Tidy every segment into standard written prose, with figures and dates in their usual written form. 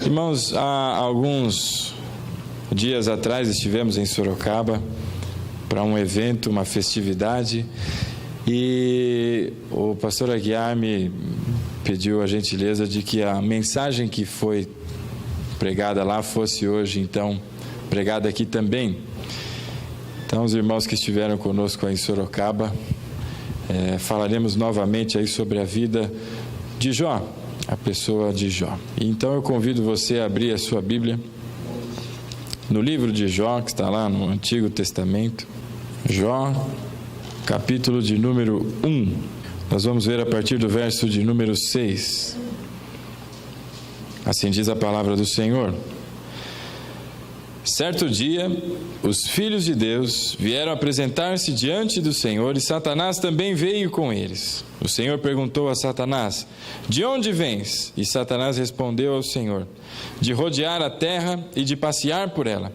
Irmãos, há alguns dias atrás estivemos em Sorocaba para um evento, uma festividade, e o pastor Aguiar me pediu a gentileza de que a mensagem que foi pregada lá fosse hoje, então, pregada aqui também. Então, os irmãos que estiveram conosco aí em Sorocaba, falaremos novamente aí sobre a vida de Jó, a pessoa de Jó. Então eu convido você a abrir a sua Bíblia no livro de Jó, que está lá no Antigo Testamento. Jó, capítulo de número 1. Nós vamos ver a partir do verso de número 6. Assim diz a palavra do Senhor. Certo dia, os filhos de Deus vieram apresentar-se diante do Senhor, e Satanás também veio com eles. O Senhor perguntou a Satanás: de onde vens? E Satanás respondeu ao Senhor: de rodear a terra e de passear por ela.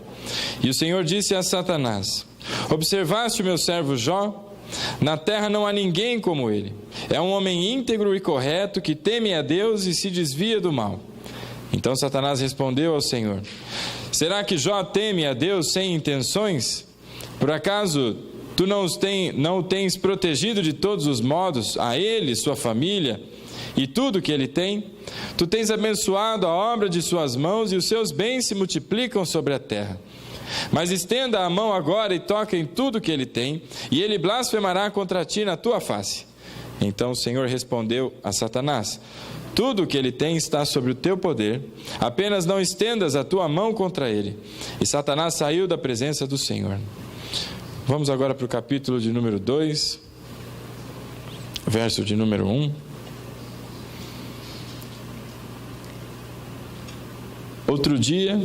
E o Senhor disse a Satanás: observaste o meu servo Jó? Na terra não há ninguém como ele. É um homem íntegro e correto, que teme a Deus e se desvia do mal. Então Satanás respondeu ao Senhor: será que Jó teme a Deus sem intenções? Por acaso tu não o tens protegido de todos os modos, a ele, sua família e tudo que ele tem? Tu tens abençoado a obra de suas mãos, e os seus bens se multiplicam sobre a terra. Mas estenda a mão agora e toca em tudo que ele tem, e ele blasfemará contra ti na tua face. Então o Senhor respondeu a Satanás: tudo o que ele tem está sobre o teu poder, apenas não estendas a tua mão contra ele. E Satanás saiu da presença do Senhor. Vamos agora para o capítulo de número 2, verso de número 1. Outro dia,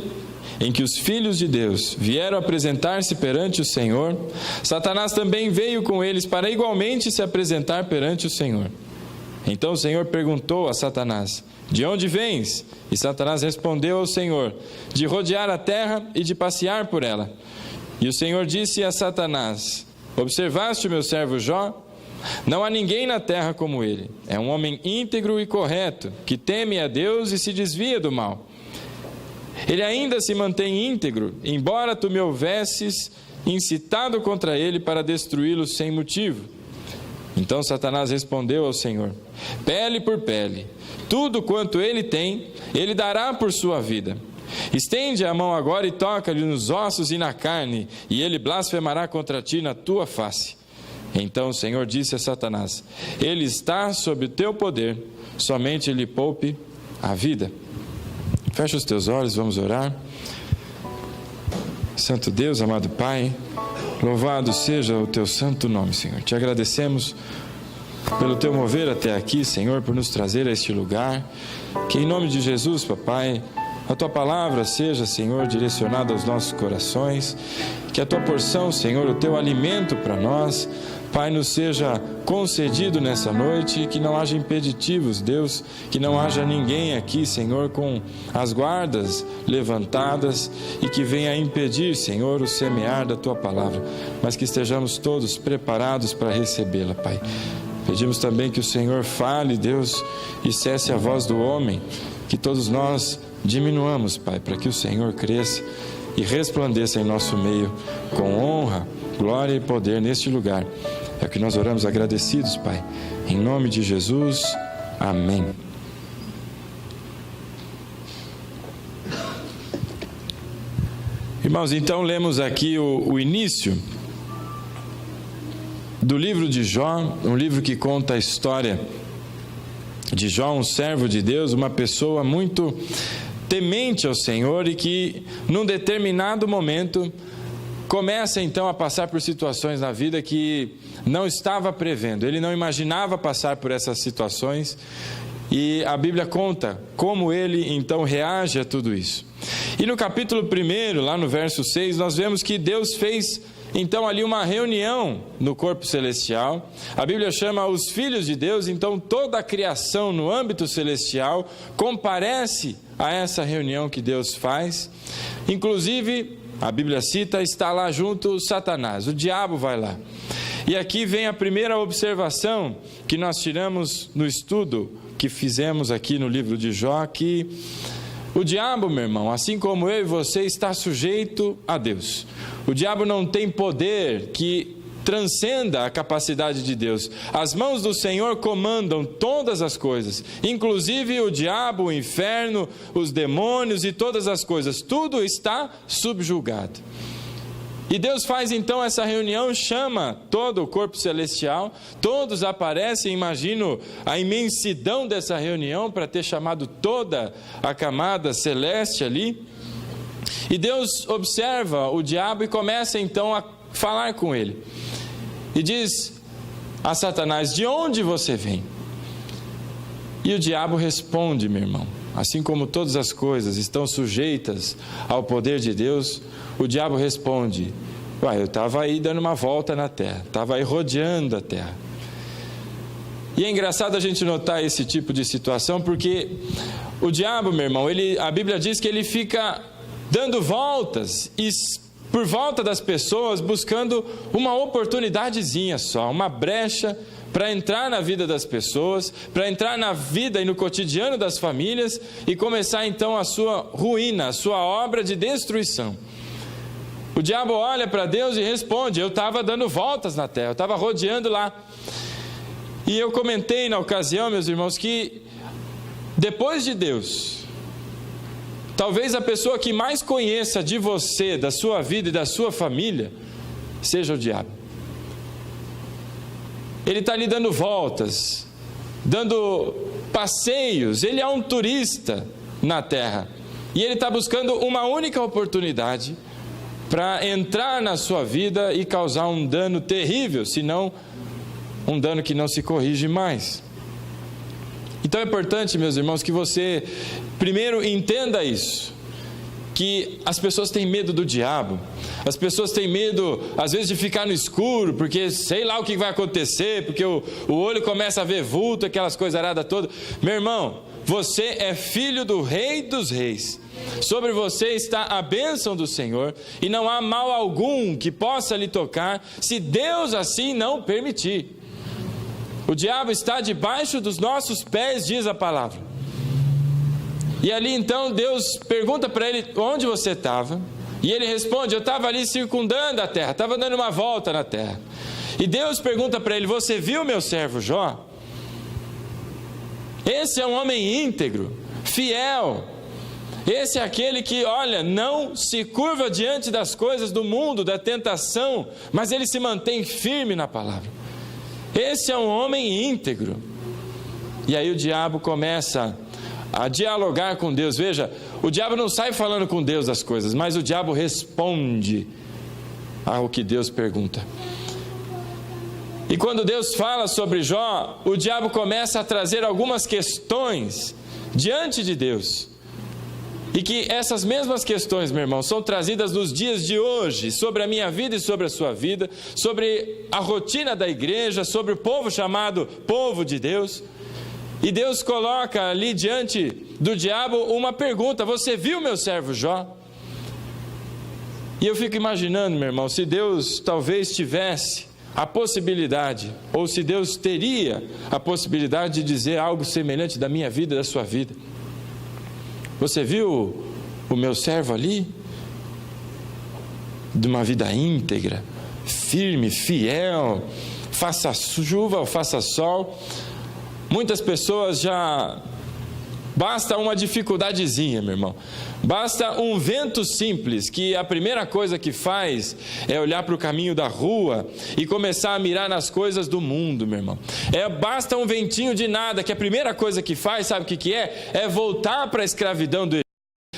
em que os filhos de Deus vieram apresentar-se perante o Senhor, Satanás também veio com eles para igualmente se apresentar perante o Senhor. Então o Senhor perguntou a Satanás: de onde vens? E Satanás respondeu ao Senhor: de rodear a terra e de passear por ela. E o Senhor disse a Satanás: observaste o meu servo Jó? Não há ninguém na terra como ele. É um homem íntegro e correto, que teme a Deus e se desvia do mal. Ele ainda se mantém íntegro, embora tu me houvesses incitado contra ele para destruí-lo sem motivo. Então Satanás respondeu ao Senhor: pele por pele, tudo quanto ele tem, ele dará por sua vida. Estende a mão agora e toca-lhe nos ossos e na carne, e ele blasfemará contra ti na tua face. Então o Senhor disse a Satanás: ele está sob o teu poder, somente lhe poupe a vida. Fecha os teus olhos, vamos orar. Santo Deus, amado Pai, louvado seja o teu santo nome, Senhor. Te agradecemos pelo teu mover até aqui, Senhor, por nos trazer a este lugar. Que em nome de Jesus, papai, a tua palavra seja, Senhor, direcionada aos nossos corações. Que a tua porção, Senhor, o teu alimento para nós, Pai, nos seja concedido nessa noite, que não haja impeditivos, Deus, que não haja ninguém aqui, Senhor, com as guardas levantadas e que venha impedir, Senhor, o semear da tua palavra, mas que estejamos todos preparados para recebê-la, Pai. Pedimos também que o Senhor fale, Deus, e cesse a voz do homem, que todos nós diminuamos, Pai, para que o Senhor cresça e resplandeça em nosso meio com honra, glória e poder neste lugar. É o que nós oramos agradecidos, Pai. Em nome de Jesus, amém. Irmãos, então lemos aqui o início do livro de Jó, um livro que conta a história de Jó, um servo de Deus, uma pessoa muito temente ao Senhor e que, num determinado momento, começa então a passar por situações na vida que não estava prevendo. Ele não imaginava passar por essas situações, e a Bíblia conta como ele então reage a tudo isso. E no capítulo 1, lá no verso 6, nós vemos que Deus fez então ali uma reunião no corpo celestial. A Bíblia chama os filhos de Deus, então toda a criação no âmbito celestial comparece a essa reunião que Deus faz. Inclusive, a Bíblia cita, está lá junto Satanás, o diabo vai lá. E aqui vem a primeira observação que nós tiramos no estudo que fizemos aqui no livro de Jó, que O diabo, meu irmão, assim como eu e você, está sujeito a Deus. O diabo não tem poder que transcenda a capacidade de Deus. As mãos do Senhor comandam todas as coisas, inclusive o diabo, o inferno, os demônios e todas as coisas. Tudo está subjugado. E Deus faz então essa reunião, chama todo o corpo celestial, todos aparecem, imagino a imensidão dessa reunião para ter chamado toda a camada celeste ali. E Deus observa o diabo e começa então a falar com ele. E diz a Satanás: de onde você vem? E o diabo responde, meu irmão, assim como todas as coisas estão sujeitas ao poder de Deus, o diabo responde: eu estava aí dando uma volta na terra, estava aí rodeando a terra. E é engraçado a gente notar esse tipo de situação, porque o diabo, meu irmão, a Bíblia diz que ele fica dando voltas e por volta das pessoas, buscando uma oportunidadezinha só, uma brecha para entrar na vida das pessoas, para entrar na vida e no cotidiano das famílias e começar então a sua ruína, a sua obra de destruição. O diabo olha para Deus e responde: eu estava dando voltas na terra, eu estava rodeando lá. E eu comentei na ocasião, meus irmãos, que depois de Deus, talvez a pessoa que mais conheça de você, da sua vida e da sua família, seja o diabo. Ele está ali dando voltas, dando passeios, ele é um turista na terra. E ele está buscando uma única oportunidade para entrar na sua vida e causar um dano terrível, se não um dano que não se corrige mais. Então é importante, meus irmãos, que você primeiro entenda isso, que as pessoas têm medo do diabo, as pessoas têm medo às vezes de ficar no escuro, porque sei lá o que vai acontecer, porque o olho começa a ver vulto, aquelas coisas aradas todas. Meu irmão, você é filho do Rei dos Reis, sobre você está a bênção do Senhor, e não há mal algum que possa lhe tocar, se Deus assim não permitir. O diabo está debaixo dos nossos pés, diz a palavra. E ali então Deus pergunta para ele: onde você estava? E ele responde: eu estava ali circundando a terra, estava dando uma volta na terra. E Deus pergunta para ele: você viu meu servo Jó? Esse é um homem íntegro, fiel. Esse é aquele que, olha, não se curva diante das coisas do mundo, da tentação, mas ele se mantém firme na palavra. Esse é um homem íntegro. E aí o diabo começa a dialogar com Deus. Veja, o diabo não sai falando com Deus das coisas, mas o diabo responde ao que Deus pergunta. E quando Deus fala sobre Jó, o diabo começa a trazer algumas questões diante de Deus. E que essas mesmas questões, meu irmão, são trazidas nos dias de hoje, sobre a minha vida e sobre a sua vida, sobre a rotina da igreja, sobre o povo chamado povo de Deus. E Deus coloca ali diante do diabo uma pergunta: você viu meu servo Jó? E eu fico imaginando, meu irmão, se Deus talvez tivesse a possibilidade, ou se Deus teria a possibilidade de dizer algo semelhante da minha vida e da sua vida. Você viu o meu servo ali? De uma vida íntegra, firme, fiel, faça chuva ou faça sol. Muitas pessoas já... Basta uma dificuldadezinha, meu irmão. Basta um vento simples, que a primeira coisa que faz é olhar para o caminho da rua e começar a mirar nas coisas do mundo, meu irmão. Basta um ventinho de nada, que a primeira coisa que faz, sabe o que é? É voltar para a escravidão do Egito.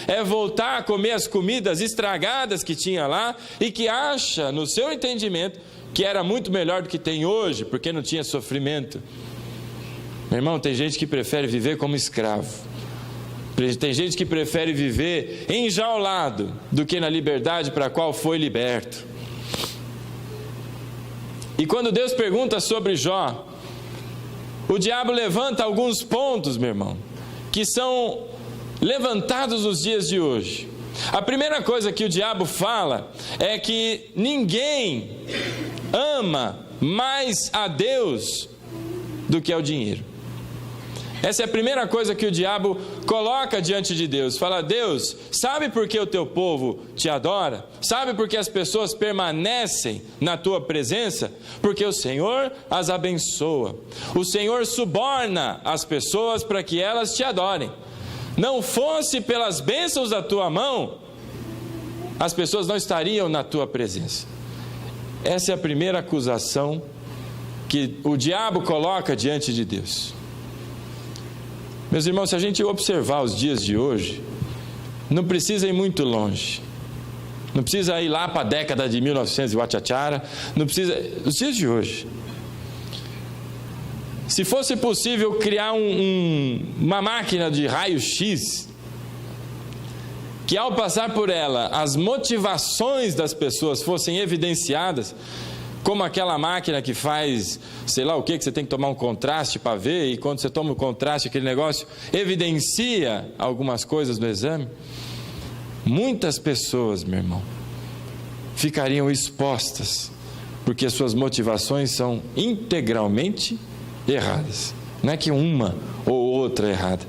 É voltar a comer as comidas estragadas que tinha lá e que acha, no seu entendimento, que era muito melhor do que tem hoje, porque não tinha sofrimento. Meu irmão, tem gente que prefere viver como escravo. Tem gente que prefere viver enjaulado do que na liberdade para a qual foi liberto. E quando Deus pergunta sobre Jó, o diabo levanta alguns pontos, meu irmão, que são levantados nos dias de hoje. A primeira coisa que o diabo fala é que ninguém ama mais a Deus do que ao dinheiro. Essa é a primeira coisa que o diabo coloca diante de Deus. Fala: Deus, sabe por que o teu povo te adora? Sabe por que as pessoas permanecem na tua presença? Porque o Senhor as abençoa. O Senhor suborna as pessoas para que elas te adorem. Não fosse pelas bênçãos da tua mão, as pessoas não estariam na tua presença. Essa é a primeira acusação que o diabo coloca diante de Deus. Meus irmãos, se a gente observar os dias de hoje, não precisa ir muito longe. Não precisa ir lá para a década de 1900 e Uachachara. Não precisa. Os dias de hoje. Se fosse possível criar uma máquina de raio-x, que ao passar por ela, as motivações das pessoas fossem evidenciadas, como aquela máquina que faz, sei lá o que você tem que tomar um contraste para ver, e quando você toma o contraste, aquele negócio evidencia algumas coisas no exame. Muitas pessoas, meu irmão, ficariam expostas, porque as suas motivações são integralmente erradas. Não é que uma ou outra é errada,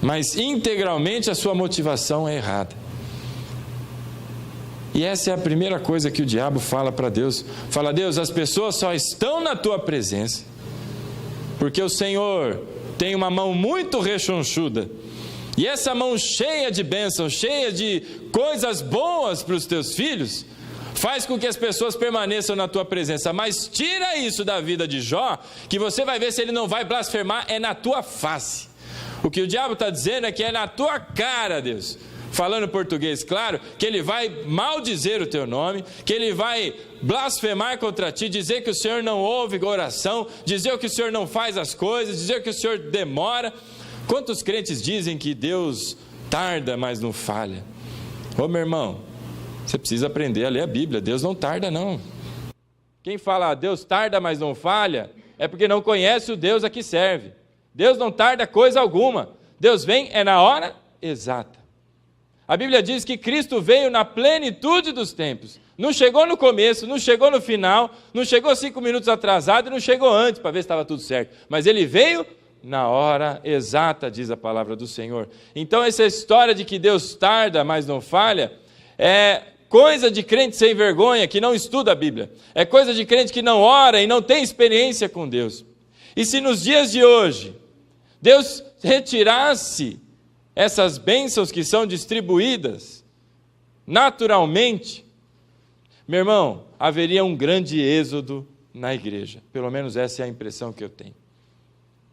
mas integralmente a sua motivação é errada. E essa é a primeira coisa que o diabo fala para Deus. Fala: Deus, as pessoas só estão na tua presença porque o Senhor tem uma mão muito rechonchuda, e essa mão cheia de bênçãos, cheia de coisas boas para os teus filhos, faz com que as pessoas permaneçam na tua presença. Mas tira isso da vida de Jó, que você vai ver se ele não vai blasfemar, é na tua face. O que o diabo está dizendo é que é na tua cara, Deus, falando português claro, que ele vai maldizer o teu nome, que ele vai blasfemar contra ti, dizer que o Senhor não ouve oração, dizer que o Senhor não faz as coisas, dizer que o Senhor demora. Quantos crentes dizem que Deus tarda, mas não falha? Ô meu irmão, você precisa aprender a ler a Bíblia. Deus não tarda, não. Quem fala Deus tarda, mas não falha, é porque não conhece o Deus a que serve. Deus não tarda coisa alguma. Deus vem na hora exata. A Bíblia diz que Cristo veio na plenitude dos tempos. Não chegou no começo, não chegou no final, não chegou 5 minutos atrasado e não chegou antes para ver se estava tudo certo. Mas Ele veio na hora exata, diz a palavra do Senhor. Então essa história de que Deus tarda, mas não falha, é coisa de crente sem vergonha, que não estuda a Bíblia. É coisa de crente que não ora e não tem experiência com Deus. E se nos dias de hoje, Deus retirasse essas bênçãos que são distribuídas naturalmente, meu irmão, haveria um grande êxodo na igreja. Pelo menos essa é a impressão que eu tenho.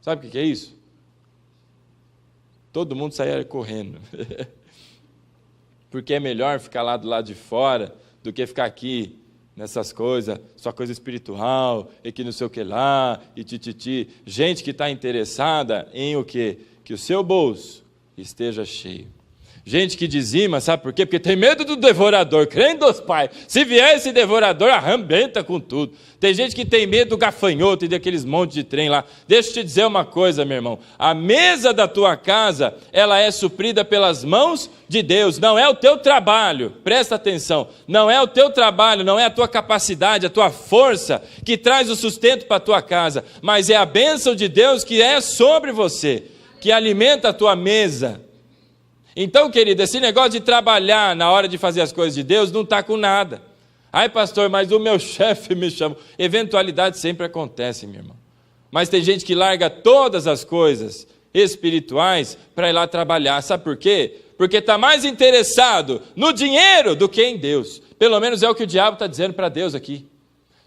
Sabe o que é isso? Todo mundo saia correndo. Porque é melhor ficar lá do lado de fora do que ficar aqui nessas coisas, só coisa espiritual, e que não sei o que lá, e tititi. Gente que está interessada em o quê? Que o seu bolso esteja cheio. Gente que dizima, sabe por quê? Porque tem medo do devorador, crendo dos pais. Se vier esse devorador, arrebenta com tudo. Tem gente que tem medo do gafanhoto e daqueles montes de trem lá. Deixa eu te dizer uma coisa, meu irmão. A mesa da tua casa, ela é suprida pelas mãos de Deus. Não é o teu trabalho, presta atenção. Não é o teu trabalho, não é a tua capacidade, a tua força que traz o sustento para a tua casa. Mas é a bênção de Deus que é sobre você, que alimenta a tua mesa. Então, querido, esse negócio de trabalhar na hora de fazer as coisas de Deus não está com nada. Ai, pastor, mas o meu chefe me chama. Eventualidades sempre acontecem, meu irmão. Mas tem gente que larga todas as coisas espirituais para ir lá trabalhar. Sabe por quê? Porque está mais interessado no dinheiro do que em Deus. Pelo menos é o que o diabo está dizendo para Deus aqui.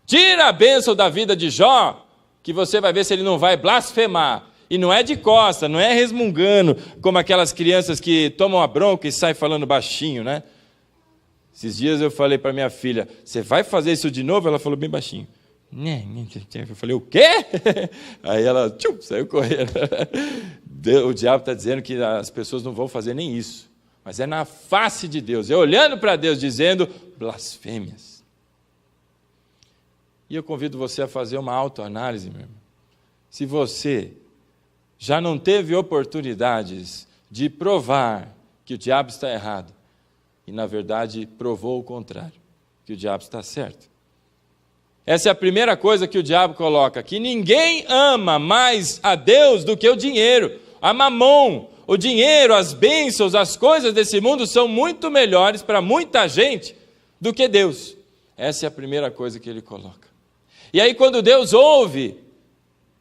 Tira a bênção da vida de Jó, que você vai ver se ele não vai blasfemar. E não é de costa, não é resmungando, como aquelas crianças que tomam a bronca e saem falando baixinho, né? Esses dias eu falei para minha filha, você vai fazer isso de novo? Ela falou bem baixinho. Eu falei, o quê? Aí ela saiu correndo. O diabo está dizendo que as pessoas não vão fazer nem isso. Mas é na face de Deus, é olhando para Deus, dizendo blasfêmias. E eu convido você a fazer uma autoanálise, meu irmão. Se você já não teve oportunidades de provar que o diabo está errado, e na verdade provou o contrário, que o diabo está certo. Essa é a primeira coisa que o diabo coloca, que ninguém ama mais a Deus do que o dinheiro, a mamon. O dinheiro, as bênçãos, as coisas desse mundo são muito melhores para muita gente do que Deus. Essa é a primeira coisa que ele coloca. E aí quando Deus ouve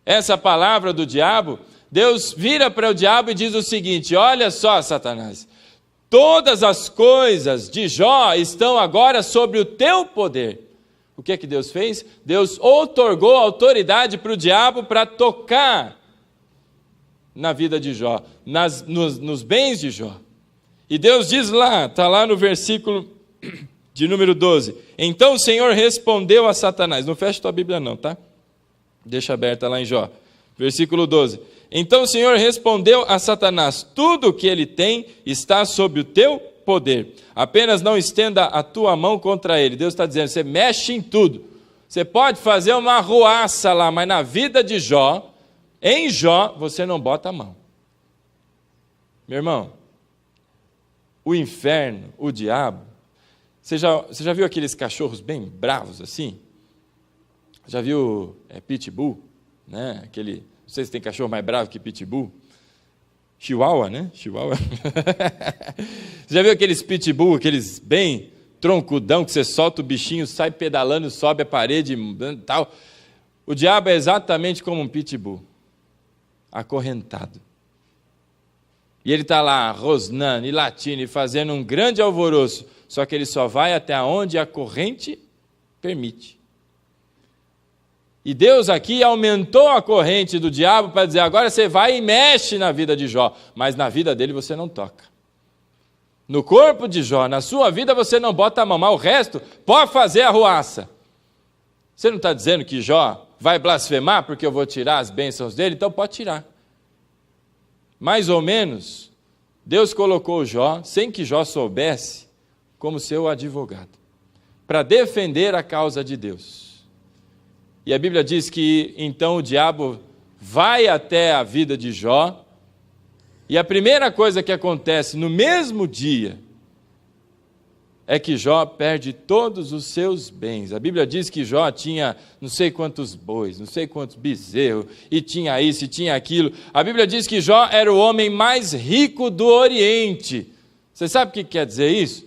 essa palavra do diabo, Deus vira para o diabo e diz o seguinte: olha só, Satanás, todas as coisas de Jó estão agora sobre o teu poder. O que é que Deus fez? Deus outorgou autoridade para o diabo para tocar na vida de Jó, nos bens de Jó. E Deus diz lá, está lá no versículo de número 12. Então o Senhor respondeu a Satanás. Não fecha tua Bíblia não, tá? Deixa aberta lá em Jó. Versículo 12. Então o Senhor respondeu a Satanás: tudo o que ele tem está sob o teu poder. Apenas não estenda a tua mão contra ele. Deus está dizendo, você mexe em tudo. Você pode fazer uma arruaça lá, mas na vida de Jó, em Jó, você não bota a mão. Meu irmão, o inferno, o diabo, você já viu aqueles cachorros bem bravos assim? Já viu pitbull? Né? Não sei se tem cachorro mais bravo que pitbull. Chihuahua, né? Chihuahua. Você já viu aqueles pitbull, aqueles bem troncudão, que você solta o bichinho, sai pedalando, sobe a parede e tal? O diabo é exatamente como um pitbull, acorrentado. E ele está lá rosnando e latindo e fazendo um grande alvoroço, só que ele só vai até onde a corrente permite. E Deus aqui aumentou a corrente do diabo para dizer, agora você vai e mexe na vida de Jó, mas na vida dele você não toca. No corpo de Jó, na sua vida você não bota a mão, mas o resto pode fazer arruaça. Você não está dizendo que Jó vai blasfemar porque eu vou tirar as bênçãos dele? Então pode tirar. Mais ou menos, Deus colocou Jó, sem que Jó soubesse, como seu advogado, para defender a causa de Deus. E a Bíblia diz que então o diabo vai até a vida de Jó, e a primeira coisa que acontece no mesmo dia é que Jó perde todos os seus bens. A Bíblia diz que Jó tinha não sei quantos bois, não sei quantos bezerros, e tinha isso e tinha aquilo. A Bíblia diz que Jó era o homem mais rico do Oriente. Você sabe o que quer dizer isso?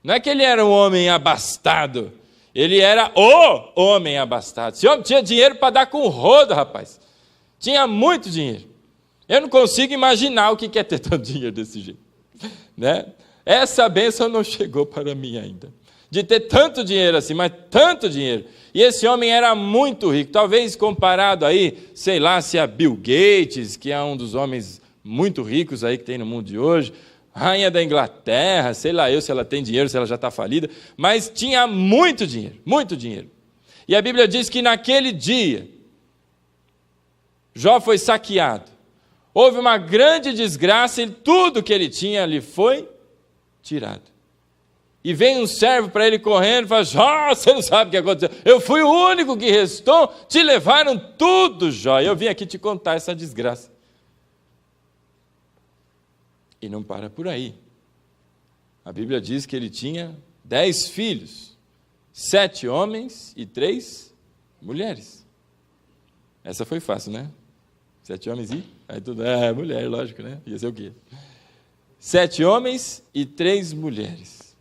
Não é que ele era um homem abastado, ele era o homem abastado. Esse homem tinha dinheiro para dar com o rodo, rapaz. Tinha muito dinheiro. Eu não consigo imaginar o que é ter tanto dinheiro desse jeito, né? Essa bênção não chegou para mim ainda, de ter tanto dinheiro assim, mas tanto dinheiro. E esse homem era muito rico, talvez comparado aí, sei lá, se a Bill Gates, que é um dos homens muito ricos aí que tem no mundo de hoje, rainha da Inglaterra, sei lá eu se ela tem dinheiro, se ela já está falida, mas tinha muito dinheiro, muito dinheiro. E a Bíblia diz que naquele dia, Jó foi saqueado, houve uma grande desgraça e tudo que ele tinha lhe foi tirado. E vem um servo para ele correndo e fala, Jó, você não sabe o que aconteceu, eu fui o único que restou, te levaram tudo, Jó, eu vim aqui te contar essa desgraça. E não para por aí. A Bíblia diz que ele tinha 10 filhos, 7 homens e 3 mulheres. Essa foi fácil, né? 7 homens e... Aí tudo, mulher, lógico, né? Ia ser o quê? 7 homens e 3 mulheres.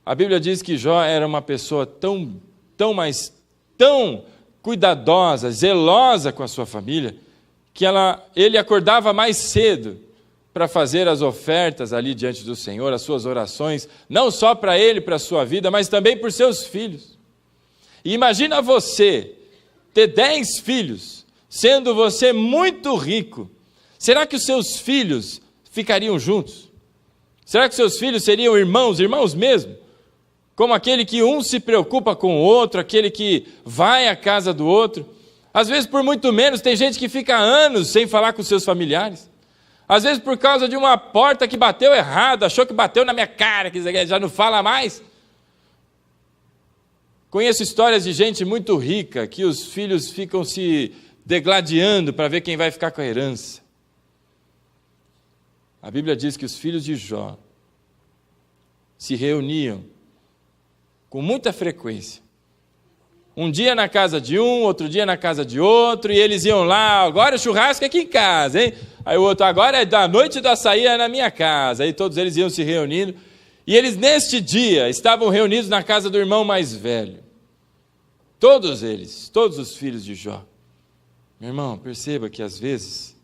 A Bíblia diz que Jó era uma pessoa tão cuidadosa, zelosa com a sua família, que ele acordava mais cedo para fazer as ofertas ali diante do Senhor, as suas orações, não só para ele, para a sua vida, mas também por seus filhos. E imagina você ter 10 filhos, sendo você muito rico. Será que os seus filhos ficariam juntos? Será que seus filhos seriam irmãos mesmo? Como aquele que um se preocupa com o outro, aquele que vai à casa do outro. Às vezes, por muito menos, tem gente que fica anos sem falar com seus familiares. Às vezes, por causa de uma porta que bateu errado, achou que bateu na minha cara, que já não fala mais. Conheço histórias de gente muito rica, que os filhos ficam se degladiando para ver quem vai ficar com a herança. A Bíblia diz que os filhos de Jó se reuniam com muita frequência Um dia na casa de um, outro dia na casa de outro, e eles iam lá, agora o churrasco é aqui em casa, hein? Aí o outro, agora é da noite do açaí é na minha casa. Aí todos eles iam se reunindo, e eles neste dia estavam reunidos na casa do irmão mais velho. Todos eles, todos os filhos de Jó. Meu irmão, perceba que às vezes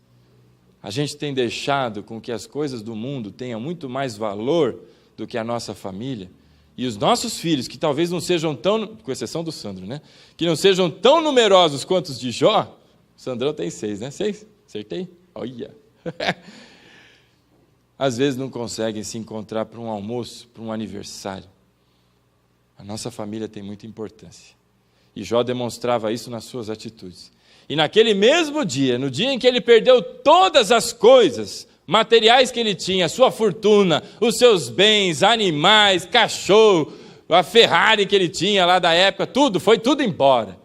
a gente tem deixado com que as coisas do mundo tenham muito mais valor do que a nossa família. E os nossos filhos, que talvez não sejam tão, com exceção do Sandro, né? Que não sejam tão numerosos quanto os de Jó. O Sandrão tem 6, né? 6? Acertei? Olha! Às vezes não conseguem se encontrar para um almoço, para um aniversário. A nossa família tem muita importância. E Jó demonstrava isso nas suas atitudes. E naquele mesmo dia, no dia em que ele perdeu todas as coisas materiais que ele tinha, sua fortuna, os seus bens, animais, cachorro, a Ferrari que ele tinha lá da época, foi tudo embora.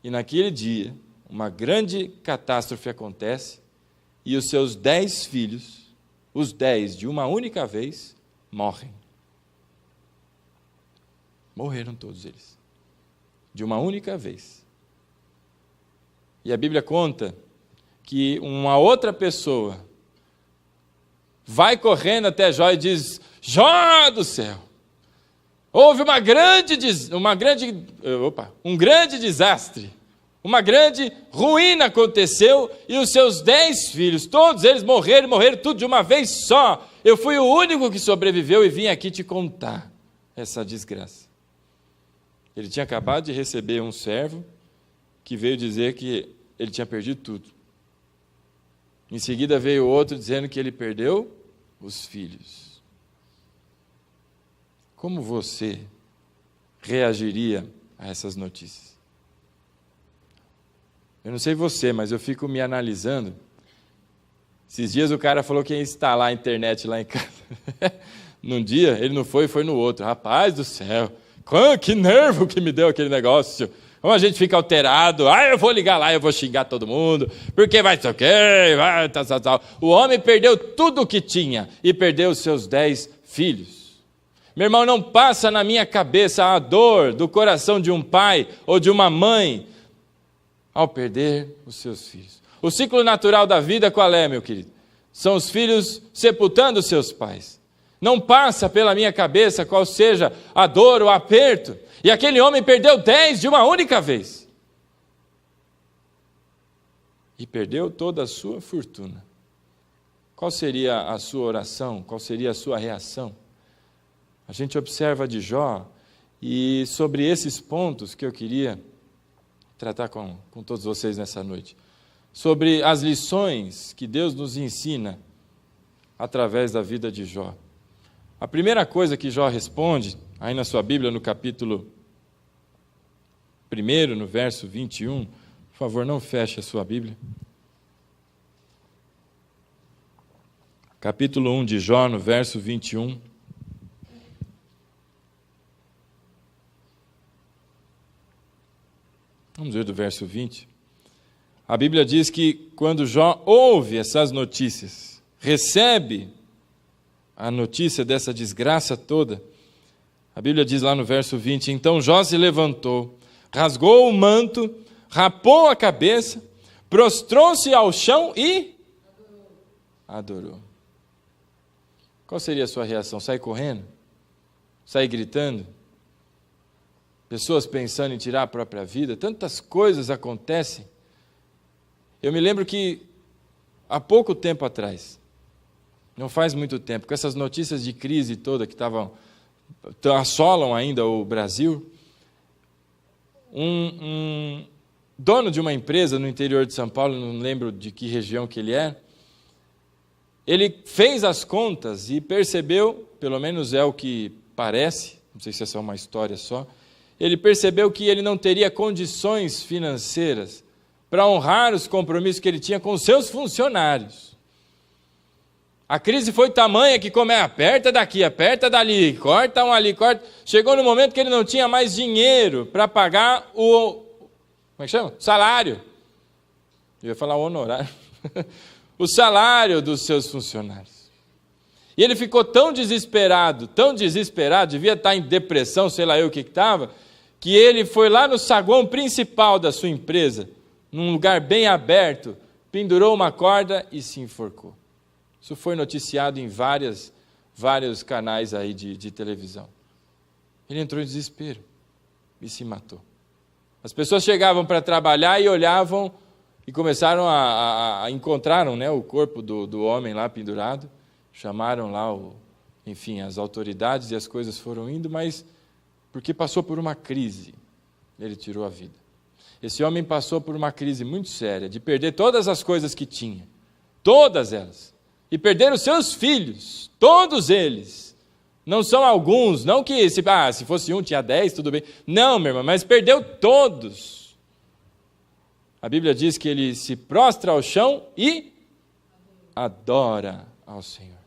E naquele dia, uma grande catástrofe acontece e os seus 10 filhos, os 10 de uma única vez, morrem. Morreram todos eles. De uma única vez. E a Bíblia conta que uma outra pessoa vai correndo até Jó e diz: Jó do céu, houve um grande desastre, uma grande ruína aconteceu e os seus 10 filhos, todos eles morreram tudo de uma vez só. Eu fui o único que sobreviveu e vim aqui te contar essa desgraça. Ele tinha acabado de receber um servo que veio dizer que ele tinha perdido tudo. Em seguida veio outro dizendo que ele perdeu os filhos. Como você reagiria a essas notícias? Eu não sei você, mas eu fico me analisando. Esses dias o cara falou que ia instalar a internet lá em casa. Num dia, ele não foi, foi no outro. Rapaz do céu, que nervo que me deu aquele negócio. Como a gente fica alterado, eu vou ligar lá, eu vou xingar todo mundo, porque vai ser o quê? Tal. O homem perdeu tudo o que tinha e perdeu os seus 10 filhos. Meu irmão, não passa na minha cabeça a dor do coração de um pai ou de uma mãe ao perder os seus filhos. O ciclo natural da vida qual é, meu querido? São os filhos sepultando os seus pais. Não passa pela minha cabeça qual seja a dor, o aperto. E aquele homem perdeu 10 de uma única vez. E perdeu toda a sua fortuna. Qual seria a sua oração? Qual seria a sua reação? A gente observa de Jó, e sobre esses pontos que eu queria tratar com todos vocês nessa noite. Sobre as lições que Deus nos ensina através da vida de Jó. A primeira coisa que Jó responde, aí na sua Bíblia, no capítulo 1, no verso 21, por favor, não feche a sua Bíblia. Capítulo 1 de Jó, no verso 21. Vamos ver do verso 20. A Bíblia diz que quando Jó ouve essas notícias, recebe a notícia dessa desgraça toda, a Bíblia diz lá no verso 20, então Jó se levantou, rasgou o manto, rapou a cabeça, prostrou-se ao chão e adorou. Qual seria a sua reação? Sair correndo? Sair gritando? Pessoas pensando em tirar a própria vida? Tantas coisas acontecem. Eu me lembro que há pouco tempo atrás, não faz muito tempo, com essas notícias de crise toda que assolam ainda o Brasil, um dono de uma empresa no interior de São Paulo, não lembro de que região que ele é, ele fez as contas e percebeu, pelo menos é o que parece, não sei se é só uma história só, ele percebeu que ele não teria condições financeiras para honrar os compromissos que ele tinha com os seus funcionários. A crise foi tamanha que aperta daqui, aperta dali, corta um ali, corta. Chegou no momento que ele não tinha mais dinheiro para pagar o salário. Eu ia falar o honorário. O salário dos seus funcionários. E ele ficou tão desesperado, devia estar em depressão, sei lá eu o que estava, que ele foi lá no saguão principal da sua empresa, num lugar bem aberto, pendurou uma corda e se enforcou. Isso foi noticiado em vários canais aí de televisão. Ele entrou em desespero e se matou. As pessoas chegavam para trabalhar e olhavam e começaram encontraram, né, o corpo do homem lá pendurado, chamaram lá, as autoridades e as coisas foram indo, mas porque passou por uma crise, ele tirou a vida. Esse homem passou por uma crise muito séria, de perder todas as coisas que tinha, todas elas, e perder os seus filhos, todos eles. Não são alguns, não que se fosse um, tinha 10, tudo bem. Não, meu irmão, mas perdeu todos. A Bíblia diz que ele se prostra ao chão e adora ao Senhor.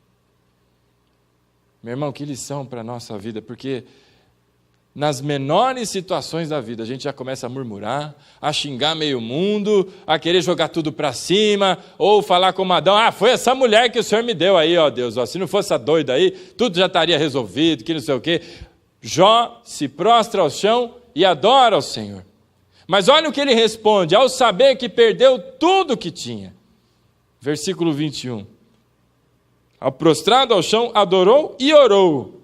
Meu irmão, que lição para a nossa vida, porque nas menores situações da vida, a gente já começa a murmurar, a xingar meio mundo, a querer jogar tudo para cima, ou falar como Adão, foi essa mulher que o Senhor me deu aí, ó Deus, se não fosse essa doida aí, tudo já estaria resolvido, que não sei o quê. Jó se prostra ao chão e adora ao Senhor. Mas olha o que ele responde, ao saber que perdeu tudo que tinha. Versículo 21. Ao prostrado ao chão, adorou e orou.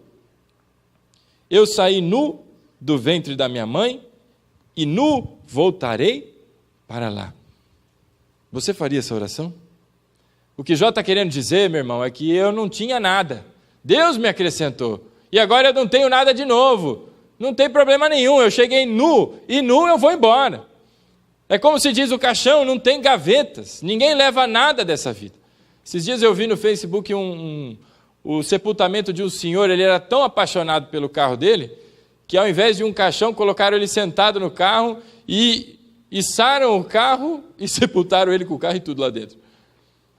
Eu saí nu do ventre da minha mãe e nu voltarei para lá. Você faria essa oração? O que Jó está querendo dizer, meu irmão, é que eu não tinha nada. Deus me acrescentou. E agora eu não tenho nada de novo. Não tem problema nenhum. Eu cheguei nu e nu eu vou embora. É como se diz o caixão, não tem gavetas. Ninguém leva nada dessa vida. Esses dias eu vi no Facebook o sepultamento de um senhor, ele era tão apaixonado pelo carro dele, que ao invés de um caixão, colocaram ele sentado no carro e içaram o carro e sepultaram ele com o carro e tudo lá dentro.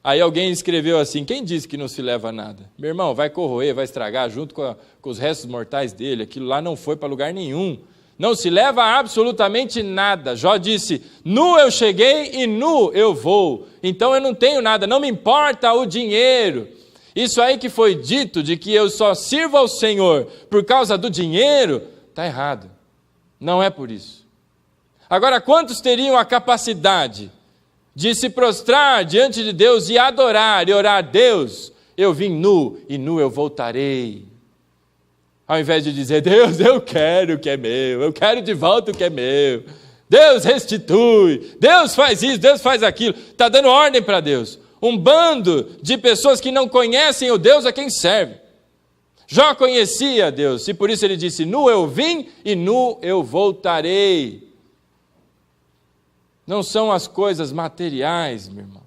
Aí alguém escreveu assim, quem disse que não se leva nada? Meu irmão, vai corroer, vai estragar junto com os restos mortais dele, aquilo lá não foi para lugar nenhum. Não se leva absolutamente nada. Jó disse, nu eu cheguei e nu eu vou. Então eu não tenho nada, não me importa o dinheiro. Isso aí que foi dito, de que eu só sirvo ao Senhor por causa do dinheiro, está errado. Não é por isso. Agora, quantos teriam a capacidade de se prostrar diante de Deus e adorar e orar a Deus? Eu vim nu e nu eu voltarei. Ao invés de dizer, Deus, eu quero o que é meu, eu quero de volta o que é meu. Deus restitui, Deus faz isso, Deus faz aquilo. Está dando ordem para Deus. Um bando de pessoas que não conhecem o Deus a quem serve. Jó conhecia Deus, e por isso ele disse, nu eu vim e nu eu voltarei. Não são as coisas materiais, meu irmão.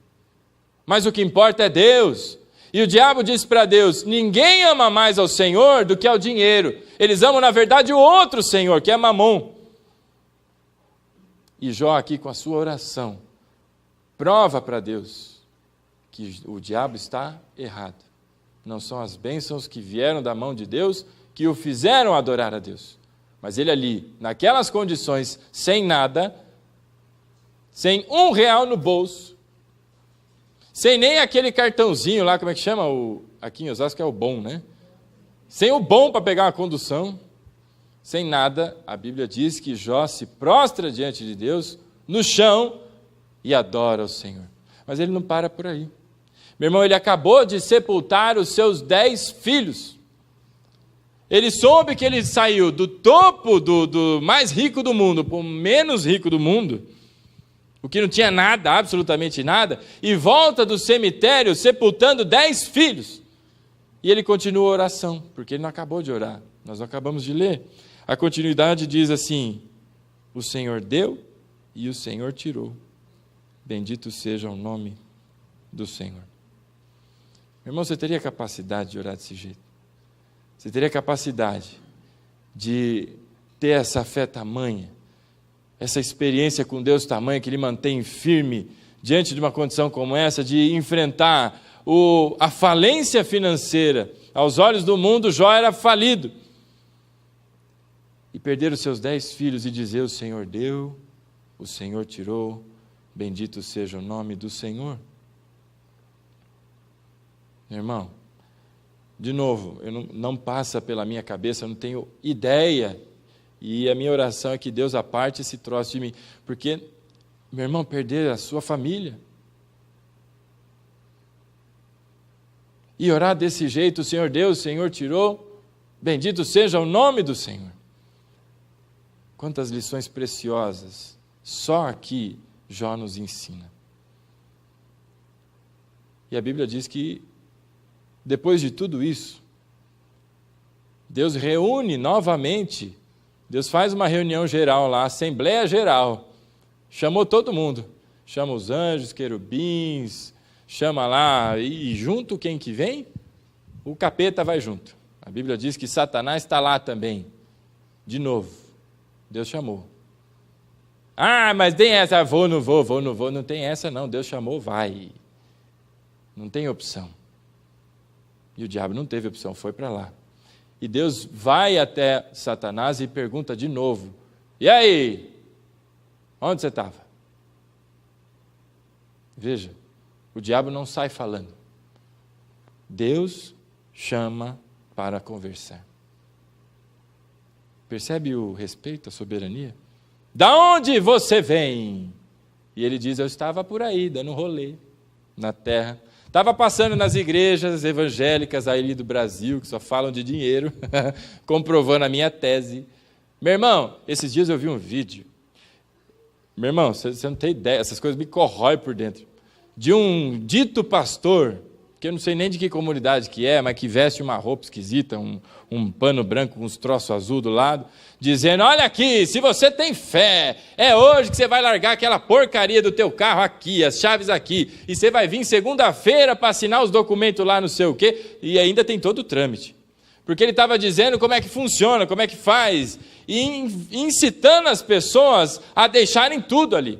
Mas o que importa é Deus. E o diabo disse para Deus, ninguém ama mais ao Senhor do que ao dinheiro. Eles amam, na verdade, o outro Senhor, que é Mamon. E Jó aqui com a sua oração, prova para Deus que o diabo está errado. Não são as bênçãos que vieram da mão de Deus que o fizeram adorar a Deus. Mas ele ali, naquelas condições, sem nada, sem R$1 no bolso, sem nem aquele cartãozinho lá, como é que chama? Aqui em Osasco é o bom, né? Sem o bom para pegar uma condução, sem nada, a Bíblia diz que Jó se prostra diante de Deus, no chão, e adora o Senhor. Mas ele não para por aí. Meu irmão, ele acabou de sepultar os seus 10 filhos. Ele soube que ele saiu do topo do mais rico do mundo para o menos rico do mundo, o que não tinha nada, absolutamente nada, e volta do cemitério sepultando 10 filhos. E ele continua a oração, porque ele não acabou de orar, nós não acabamos de ler. A continuidade diz assim, o Senhor deu e o Senhor tirou. Bendito seja o nome do Senhor. Meu irmão, você teria capacidade de orar desse jeito? Você teria capacidade de ter essa fé tamanha, essa experiência com Deus tamanha que lhe mantém firme diante de uma condição como essa, de enfrentar a falência financeira. Aos olhos do mundo, Jó era falido. E perder os seus 10 filhos e dizer, o Senhor deu, o Senhor tirou, bendito seja o nome do Senhor. Meu irmão, de novo, não passa pela minha cabeça, eu não tenho ideia E a minha oração é que Deus aparte esse troço de mim. Porque, meu irmão, perder a sua família. E orar desse jeito, o Senhor deu, o Senhor tirou. Bendito seja o nome do Senhor. Quantas lições preciosas. Só aqui Jó nos ensina. E a Bíblia diz que, depois de tudo isso, Deus reúne novamente, Deus faz uma reunião geral lá, Assembleia Geral, chamou todo mundo, chama os anjos, querubins, chama lá, e junto quem que vem? O capeta vai junto. A Bíblia diz que Satanás está lá também, de novo, Deus chamou. Ah, mas tem essa, vou, não vou, não tem essa não, Deus chamou, vai. Não tem opção. E o diabo não teve opção, foi para lá. E Deus vai até Satanás e pergunta de novo, e aí? Onde você estava? Veja, o diabo não sai falando. Deus chama para conversar. Percebe o respeito, a soberania? Da onde você vem? E ele diz, eu estava por aí, dando rolê na terra. Estava passando nas igrejas evangélicas aí do Brasil, que só falam de dinheiro, comprovando a minha tese. Meu irmão, esses dias eu vi um vídeo. Meu irmão, você não tem ideia, essas coisas me corroem por dentro. De um dito pastor, que eu não sei nem de que comunidade que é, mas que veste uma roupa esquisita, um pano branco com uns troços azul do lado, dizendo, olha aqui, se você tem fé, é hoje que você vai largar aquela porcaria do teu carro aqui, as chaves aqui, e você vai vir segunda-feira para assinar os documentos lá, não sei o quê, e ainda tem todo o trâmite. Porque ele estava dizendo como é que funciona, como é que faz, e incitando as pessoas a deixarem tudo ali.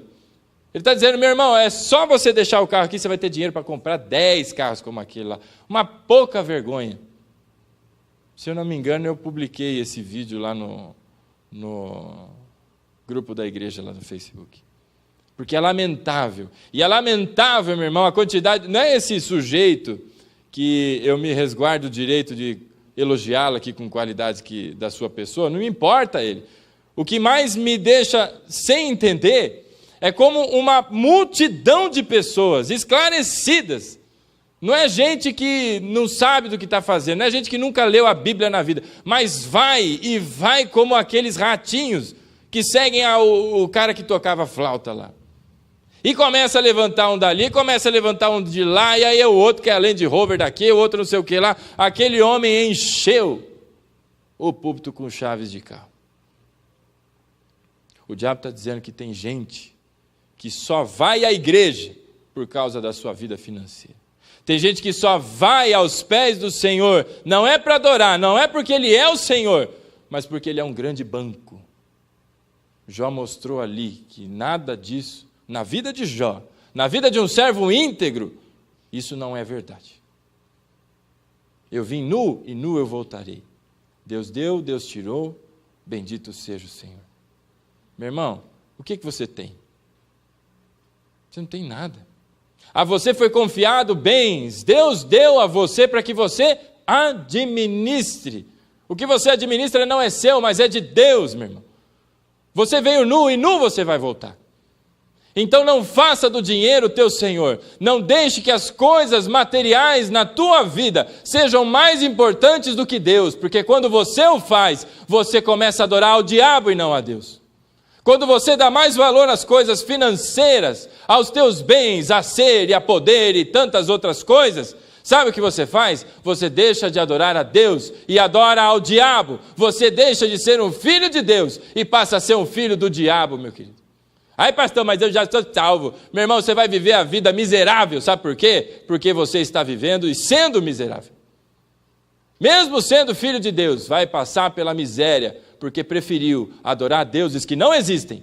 Ele está dizendo, meu irmão, é só você deixar o carro aqui, você vai ter dinheiro para comprar 10 carros como aquele lá. Uma pouca vergonha. Se eu não me engano, eu publiquei esse vídeo lá no grupo da igreja lá no Facebook. Porque é lamentável. E é lamentável, meu irmão, a quantidade... Não é esse sujeito que eu me resguardo o direito de elogiá-lo aqui com qualidades da sua pessoa, não me importa ele. O que mais me deixa sem entender é como uma multidão de pessoas esclarecidas. Não é gente que não sabe do que está fazendo, não é gente que nunca leu a Bíblia na vida, mas vai como aqueles ratinhos que seguem o cara que tocava flauta lá. E começa a levantar um dali, começa a levantar um de lá, e aí é o outro que é Land Rover daqui, o outro não sei o que lá. Aquele homem encheu o púlpito com chaves de carro. O diabo está dizendo que tem gente que só vai à igreja por causa da sua vida financeira. Tem gente que só vai aos pés do Senhor, não é para adorar, não é porque Ele é o Senhor, mas porque Ele é um grande banco. Jó mostrou ali que nada disso, na vida de Jó, na vida de um servo íntegro, isso não é verdade. Eu vim nu e nu eu voltarei. Deus deu, Deus tirou, bendito seja o Senhor. Meu irmão, o que você tem? Você não tem nada. A você foi confiado bens. Deus deu a você para que você administre. O que você administra não é seu, mas é de Deus, meu irmão. Você veio nu e nu você vai voltar. Então não faça do dinheiro teu senhor. Não deixe que as coisas materiais na tua vida sejam mais importantes do que Deus. Porque quando você o faz, você começa a adorar ao diabo e não a Deus. Quando você dá mais valor às coisas financeiras, aos teus bens, a ser e a poder e tantas outras coisas, sabe o que você faz? Você deixa de adorar a Deus e adora ao diabo. Você deixa de ser um filho de Deus e passa a ser um filho do diabo, meu querido. Aí, pastor, mas eu já estou salvo. Meu irmão, você vai viver a vida miserável, sabe por quê? Porque você está vivendo e sendo miserável. Mesmo sendo filho de Deus, vai passar pela miséria, porque preferiu adorar deuses que não existem,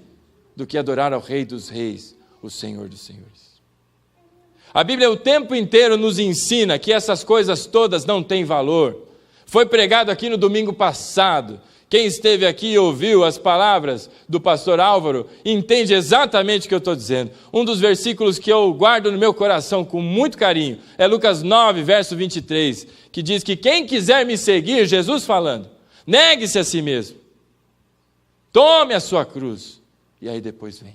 do que adorar ao Rei dos Reis, o Senhor dos Senhores. A Bíblia o tempo inteiro nos ensina que essas coisas todas não têm valor. Foi pregado aqui no domingo passado. Quem esteve aqui e ouviu as palavras do pastor Álvaro, entende exatamente o que eu estou dizendo. Um dos versículos que eu guardo no meu coração com muito carinho é Lucas 9, verso 23, que diz que quem quiser me seguir, Jesus falando, negue-se a si mesmo. Tome a sua cruz. E aí depois vem.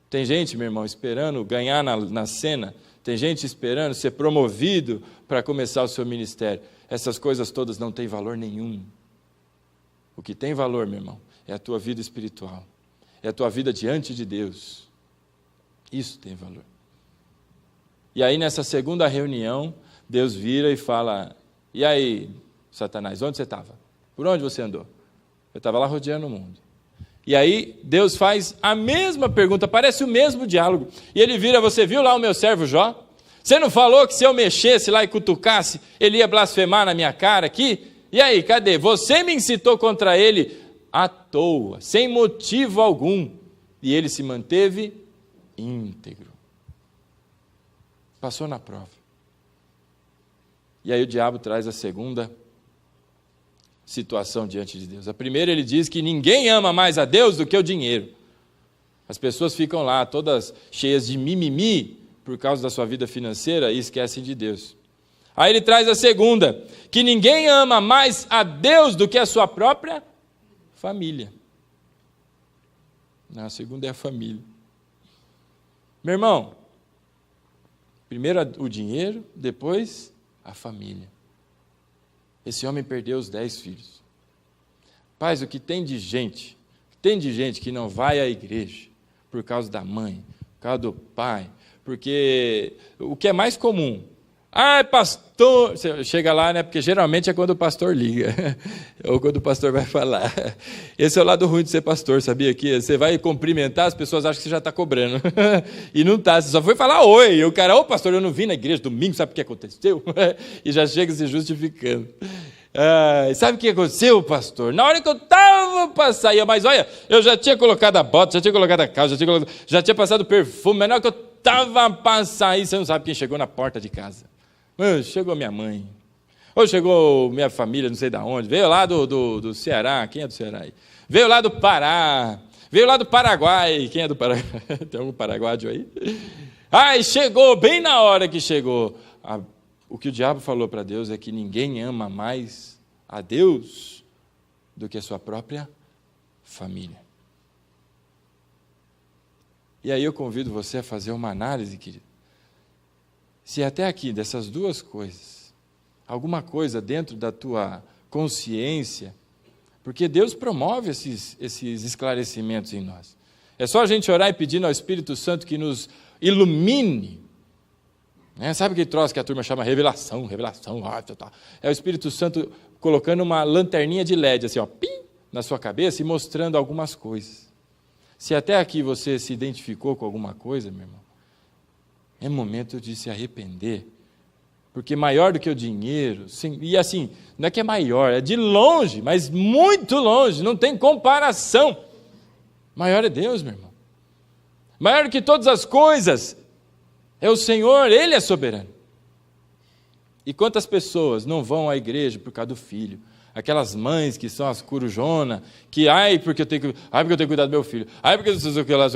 Tem gente, meu irmão, esperando ganhar na cena. Tem gente esperando ser promovido para começar o seu ministério. Essas coisas todas não têm valor nenhum. O que tem valor, meu irmão, é a tua vida espiritual. É a tua vida diante de Deus. Isso tem valor. E aí, nessa segunda reunião, Deus vira e fala: e aí, Satanás, onde você estava? Por onde você andou? Eu estava lá rodeando o mundo. E aí, Deus faz a mesma pergunta, parece o mesmo diálogo. E ele vira: você viu lá o meu servo Jó? Você não falou que se eu mexesse lá e cutucasse, ele ia blasfemar na minha cara aqui? E aí, cadê? Você me incitou contra ele à toa, sem motivo algum. E ele se manteve íntegro. Passou na prova. E aí o diabo traz a segunda situação diante de Deus. A primeira, ele diz que ninguém ama mais a Deus do que o dinheiro. As pessoas ficam lá todas cheias de mimimi por causa da sua vida financeira e esquecem de Deus. Aí ele traz a segunda, que ninguém ama mais a Deus do que a sua própria família. Não, a segunda é a família. Meu irmão, primeiro o dinheiro, depois a família. Esse homem perdeu os 10 filhos. Paz, o que tem de gente que não vai à igreja por causa da mãe, por causa do pai, porque o que é mais comum, pastor, você chega lá, né? Porque geralmente é quando o pastor liga, ou quando o pastor vai falar. Esse é o lado ruim de ser pastor, sabia? Que você vai cumprimentar, as pessoas acham que você já está cobrando, e não está, você só foi falar oi, e o cara: pastor, eu não vim na igreja domingo, sabe o que aconteceu? E já chega se justificando. Sabe o que aconteceu, pastor? Na hora que eu estava para sair, mas olha, eu já tinha colocado a bota, já tinha colocado a calça, já tinha passado perfume, mas na hora que eu estava para sair, você não sabe quem chegou na porta de casa. Chegou minha mãe, ou chegou minha família, não sei de onde, veio lá do Ceará. Quem é do Ceará aí? Veio lá do Pará, veio lá do Paraguai. Quem é do Paraguai? Tem algum paraguaio aí? Chegou, bem na hora que chegou. O que o diabo falou para Deus é que ninguém ama mais a Deus do que a sua própria família. E aí eu convido você a fazer uma análise, querido. Se até aqui, dessas duas coisas, alguma coisa dentro da tua consciência, porque Deus promove esses esclarecimentos em nós. É só a gente orar e pedir ao Espírito Santo que nos ilumine. Sabe aquele troço que a turma chama revelação? É o Espírito Santo colocando uma lanterninha de LED, assim, pim, na sua cabeça e mostrando algumas coisas. Se até aqui você se identificou com alguma coisa, meu irmão, é momento de se arrepender, porque maior do que o dinheiro, sim, e assim, não é que é maior, é de longe, mas muito longe, não tem comparação. Maior é Deus, meu irmão. Maior do que todas as coisas é o Senhor, Ele é soberano. E quantas pessoas não vão à igreja por causa do filho? Aquelas mães que são as corujonas, que, porque eu tenho que cuidar do meu filho, porque eu sei o que lá.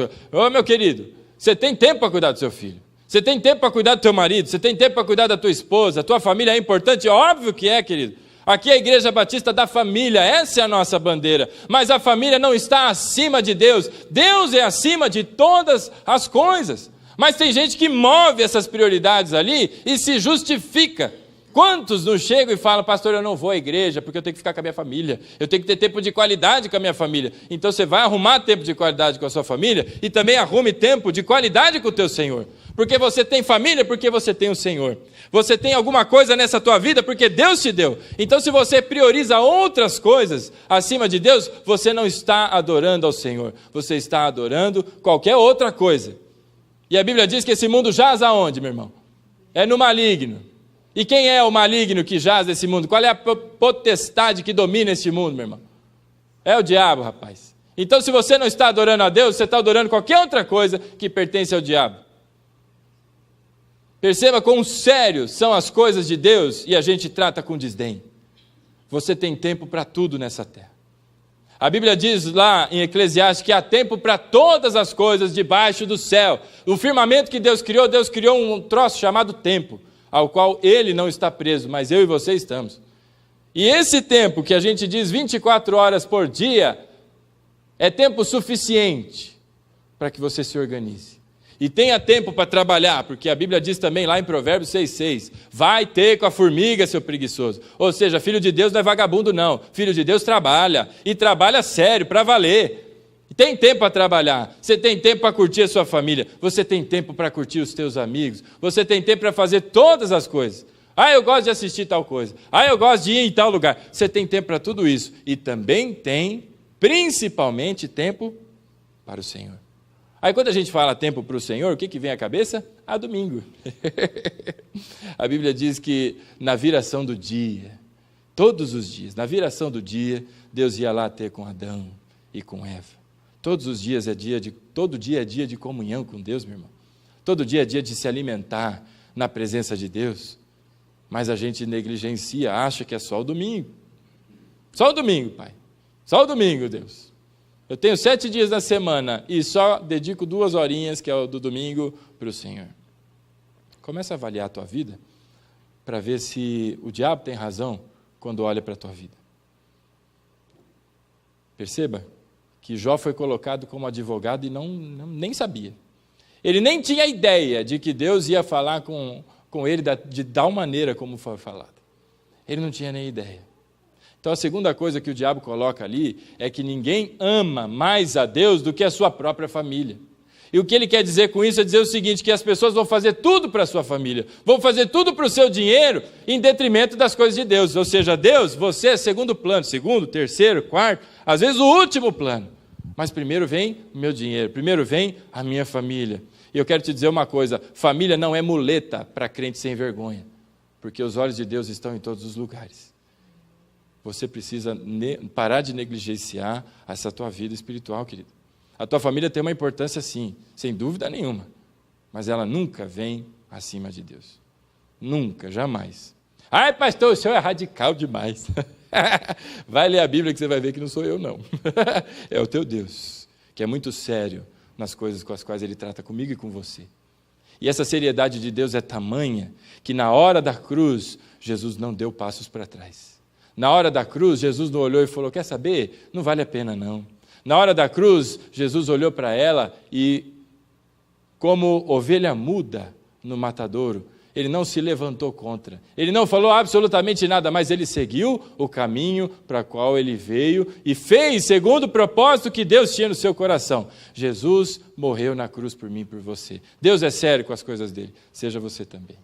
Meu querido, você tem tempo para cuidar do seu filho. Você tem tempo para cuidar do teu marido, você tem tempo para cuidar da tua esposa, a tua família é importante, óbvio que é, querido. Aqui é a Igreja Batista da Família, essa é a nossa bandeira, mas a família não está acima de Deus, Deus é acima de todas as coisas, mas tem gente que move essas prioridades ali e se justifica. Quantos não chegam e falam: pastor, eu não vou à igreja porque eu tenho que ficar com a minha família, eu tenho que ter tempo de qualidade com a minha família. Então você vai arrumar tempo de qualidade com a sua família e também arrume tempo de qualidade com o teu Senhor. Porque você tem família, porque você tem o Senhor. Você tem alguma coisa nessa tua vida porque Deus te deu. Então se você prioriza outras coisas acima de Deus, você não está adorando ao Senhor, você está adorando qualquer outra coisa. E a Bíblia diz que esse mundo jaz aonde, meu irmão? É no maligno. E quem é o maligno que jaz nesse mundo? Qual é a potestade que domina este mundo, meu irmão? É o diabo, rapaz. Então, se você não está adorando a Deus, você está adorando qualquer outra coisa que pertence ao diabo. Perceba quão sérios são as coisas de Deus e a gente trata com desdém. Você tem tempo para tudo nessa terra. A Bíblia diz lá em Eclesiastes que há tempo para todas as coisas debaixo do céu. O firmamento que Deus criou um troço chamado tempo, ao qual Ele não está preso, mas eu e você estamos. E esse tempo que a gente diz 24 horas por dia, é tempo suficiente para que você se organize. E tenha tempo para trabalhar, porque a Bíblia diz também lá em Provérbios 6,6, vai ter com a formiga, seu preguiçoso. Ou seja, filho de Deus não é vagabundo não, filho de Deus trabalha, e trabalha sério, para valer. Tem tempo para trabalhar, você tem tempo para curtir a sua família, você tem tempo para curtir os teus amigos, você tem tempo para fazer todas as coisas. Eu gosto de assistir tal coisa, eu gosto de ir em tal lugar. Você tem tempo para tudo isso, e também tem, principalmente, tempo para o Senhor. Aí quando a gente fala tempo para o Senhor, o que vem à cabeça? Domingo. A Bíblia diz que na viração do dia, todos os dias, na viração do dia, Deus ia lá ter com Adão e com Eva. Todos os dias todo dia é dia de comunhão com Deus, meu irmão. Todo dia é dia de se alimentar na presença de Deus. Mas a gente negligencia, acha que é só o domingo. Só o domingo, Pai. Só o domingo, Deus. Eu tenho 7 dias na semana e só dedico 2 horinhas, que é o do domingo, para o Senhor. Começa a avaliar a tua vida para ver se o diabo tem razão quando olha para a tua vida. Perceba que Jó foi colocado como advogado e nem sabia. Ele nem tinha ideia de que Deus ia falar com ele de tal maneira como foi falado. Ele não tinha nem ideia. Então, a segunda coisa que o diabo coloca ali é que ninguém ama mais a Deus do que a sua própria família. E o que ele quer dizer com isso é dizer o seguinte, que as pessoas vão fazer tudo para a sua família, vão fazer tudo para o seu dinheiro, em detrimento das coisas de Deus. Ou seja, Deus, você é segundo plano, segundo, terceiro, quarto, às vezes o último plano. Mas primeiro vem o meu dinheiro, primeiro vem a minha família. E eu quero te dizer uma coisa, família não é muleta para crente sem vergonha, porque os olhos de Deus estão em todos os lugares. Você precisa parar de negligenciar essa tua vida espiritual, querido. A tua família tem uma importância sim, sem dúvida nenhuma, mas ela nunca vem acima de Deus. Nunca, jamais. Pastor, o senhor é radical demais. Vai ler a Bíblia que você vai ver que não sou eu, não. É o teu Deus, que é muito sério nas coisas com as quais Ele trata comigo e com você. E essa seriedade de Deus é tamanha que na hora da cruz, Jesus não deu passos para trás. Na hora da cruz, Jesus não olhou e falou, quer saber? Não vale a pena não. Na hora da cruz, Jesus olhou para ela e, como ovelha muda no matadouro, ele não se levantou contra. Ele não falou absolutamente nada, mas ele seguiu o caminho para o qual ele veio e fez segundo o propósito que Deus tinha no seu coração. Jesus morreu na cruz por mim e por você. Deus é sério com as coisas dele. Seja você também.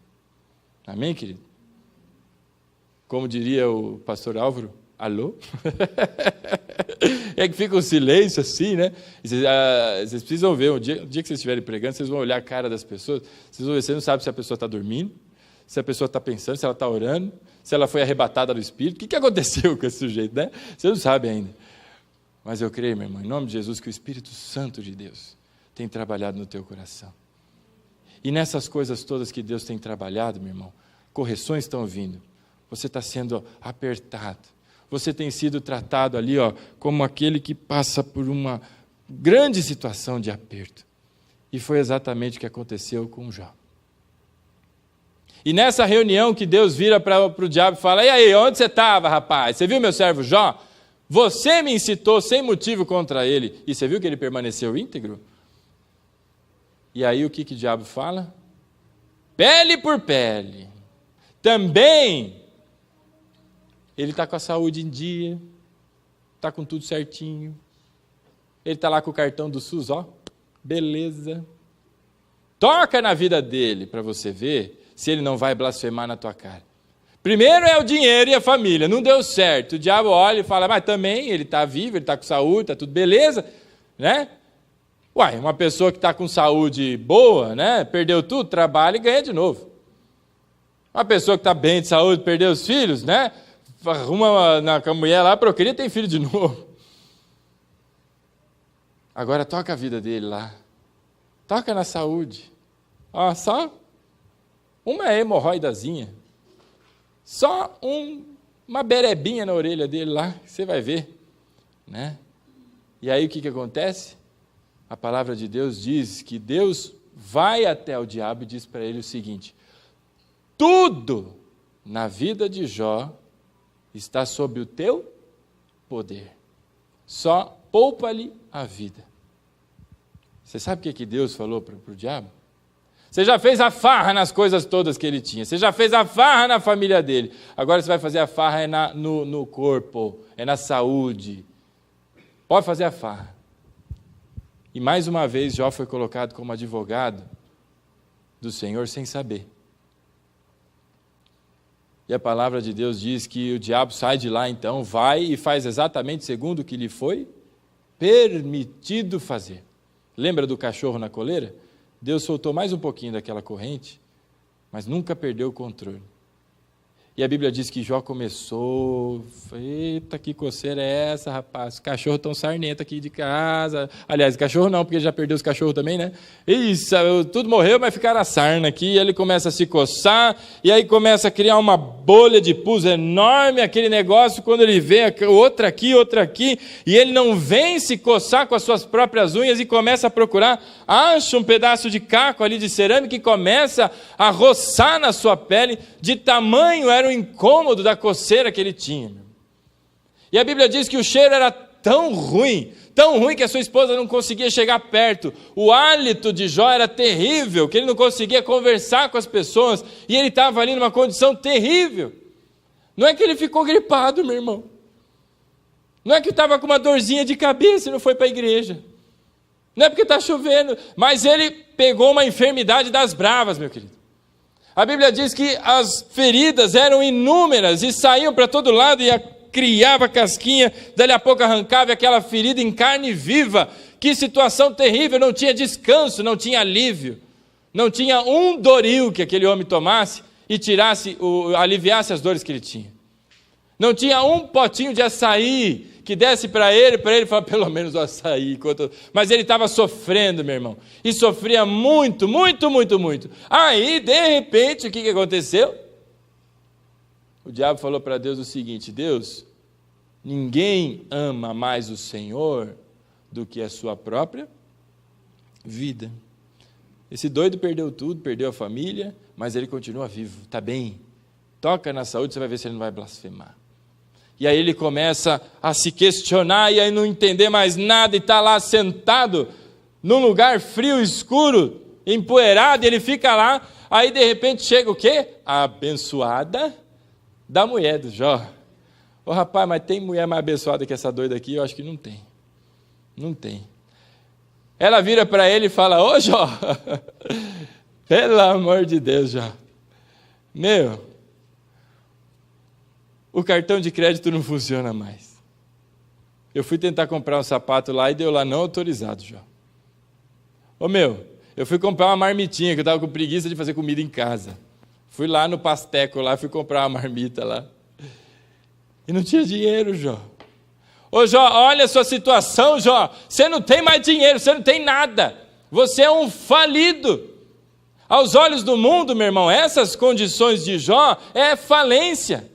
Amém, querido? Como diria o pastor Álvaro, alô? É que fica um silêncio assim, né? Vocês precisam ver, o dia que vocês estiverem pregando, vocês vão olhar a cara das pessoas, vocês vão ver, você não sabe se a pessoa está dormindo, se a pessoa está pensando, se ela está orando, se ela foi arrebatada do Espírito, o que aconteceu com esse sujeito, né? Você não sabe ainda. Mas eu creio, meu irmão, em nome de Jesus, que o Espírito Santo de Deus tem trabalhado no teu coração. E nessas coisas todas que Deus tem trabalhado, meu irmão, correções estão vindo. Você está sendo apertado. Você tem sido tratado ali, como aquele que passa por uma grande situação de aperto. E foi exatamente o que aconteceu com Jó. E nessa reunião que Deus vira para o diabo e fala, e aí, onde você estava, rapaz? Você viu meu servo Jó? Você me incitou sem motivo contra ele. E você viu que ele permaneceu íntegro? E aí o que o diabo fala? Pele por pele. Também ele está com a saúde em dia, está com tudo certinho, ele está lá com o cartão do SUS, beleza. Toca na vida dele para você ver se ele não vai blasfemar na tua cara. Primeiro é o dinheiro e a família, não deu certo. O diabo olha e fala, mas também ele está vivo, ele está com saúde, está tudo beleza, né? Uma pessoa que está com saúde boa, né? Perdeu tudo, trabalha e ganha de novo. Uma pessoa que está bem de saúde, perdeu os filhos, né? Arruma com a mulher lá, procura e tem filho de novo. Agora toca a vida dele lá. Toca na saúde. Só uma hemorroidazinha. Só uma berebinha na orelha dele lá, você vai ver. Né? E aí o que acontece? A palavra de Deus diz que Deus vai até o diabo e diz para ele o seguinte, tudo na vida de Jó está sob o teu poder. Só poupa-lhe a vida. Você sabe o que Deus falou para o diabo? Você já fez a farra nas coisas todas que ele tinha. Você já fez a farra na família dele. Agora você vai fazer a farra no corpo, é na saúde. Pode fazer a farra. E mais uma vez Jó foi colocado como advogado do Senhor sem saber. E a palavra de Deus diz que o diabo sai de lá então, vai e faz exatamente segundo o que lhe foi permitido fazer. Lembra do cachorro na coleira? Deus soltou mais um pouquinho daquela corrente, mas nunca perdeu o controle. E a Bíblia diz que Jó começou, eita, que coceira é essa, rapaz? Os cachorros estão sarnentos aqui de casa. Aliás, cachorro não, porque ele já perdeu os cachorros também, né? Isso, tudo morreu, mas ficaram a sarna aqui. E ele começa a se coçar, e aí começa a criar uma bolha de pus enorme, aquele negócio, quando ele vê outra aqui, e ele não vem se coçar com as suas próprias unhas e começa a procurar, acha um pedaço de caco ali de cerâmica e começa a roçar na sua pele, de tamanho era o incômodo da coceira que ele tinha. E a Bíblia diz que o cheiro era tão ruim que a sua esposa não conseguia chegar perto. O hálito de Jó era terrível, que ele não conseguia conversar com as pessoas, e ele estava ali numa condição terrível. Não é que ele ficou gripado, meu irmão. Não é que estava com uma dorzinha de cabeça e não foi para a igreja. Não é porque está chovendo, mas ele pegou uma enfermidade das bravas, meu querido. A Bíblia diz que as feridas eram inúmeras e saíam para todo lado e criava casquinha, dali a pouco arrancava aquela ferida em carne viva. Que situação terrível, não tinha descanso, não tinha alívio. Não tinha um doril que aquele homem tomasse e aliviasse as dores que ele tinha. Não tinha um potinho de açaí que desse para ele falar, pelo menos o açaí. Mas ele estava sofrendo, meu irmão. E sofria muito, muito, muito, muito. Aí, de repente, o que aconteceu? O diabo falou para Deus o seguinte: Deus, ninguém ama mais o Senhor do que a sua própria vida. Esse doido perdeu tudo, perdeu a família, mas ele continua vivo, está bem. Toca na saúde, você vai ver se ele não vai blasfemar. E aí ele começa a se questionar e aí não entender mais nada e está lá sentado num lugar frio, escuro, empoeirado, e ele fica lá, aí de repente chega o quê? A abençoada da mulher do Jó. Ô rapaz, mas tem mulher mais abençoada que essa doida aqui? Eu acho que não tem. Não tem. Ela vira para ele e fala, ô Jó, pelo amor de Deus, Jó, meu, o cartão de crédito não funciona mais. Eu fui tentar comprar um sapato lá e deu lá não autorizado, Jó. Ô meu, eu fui comprar uma marmitinha, que eu estava com preguiça de fazer comida em casa. Fui lá no Pasteco, lá, fui comprar uma marmita lá. E não tinha dinheiro, Jó. Ô Jó, olha a sua situação, Jó. Você não tem mais dinheiro, você não tem nada. Você é um falido. Aos olhos do mundo, meu irmão, essas condições de Jó é falência.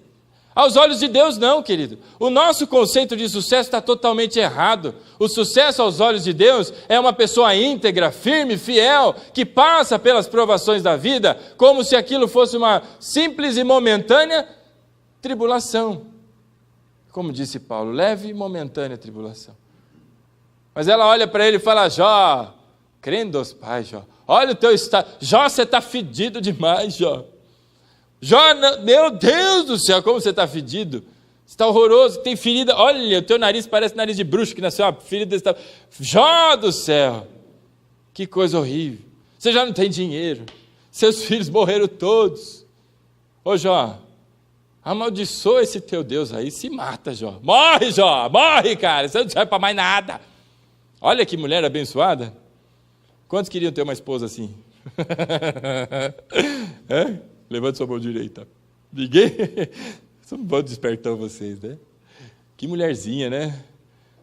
Aos olhos de Deus não, querido. O nosso conceito de sucesso está totalmente errado. O sucesso aos olhos de Deus é uma pessoa íntegra, firme, fiel, que passa pelas provações da vida como se aquilo fosse uma simples e momentânea tribulação. Como disse Paulo, leve e momentânea tribulação. Mas ela olha para ele e fala, Jó, crendo aos pais, Jó, olha o teu estado. Jó, você está fedido demais, Jó. Jó, meu Deus do céu, como você está fedido. Você está horroroso, tem ferida. Olha, o teu nariz parece nariz de bruxo, que nasceu uma ferida desse tamanho. Jó do céu, que coisa horrível. Você já não tem dinheiro. Seus filhos morreram todos. Ô Jó, amaldiçoa esse teu Deus aí, se mata, Jó. Morre, Jó, morre, cara, você não serve para mais nada. Olha que mulher abençoada. Quantos queriam ter uma esposa assim? Levante sua mão direita. Ninguém? São bom despertão vocês, né? Que mulherzinha, né?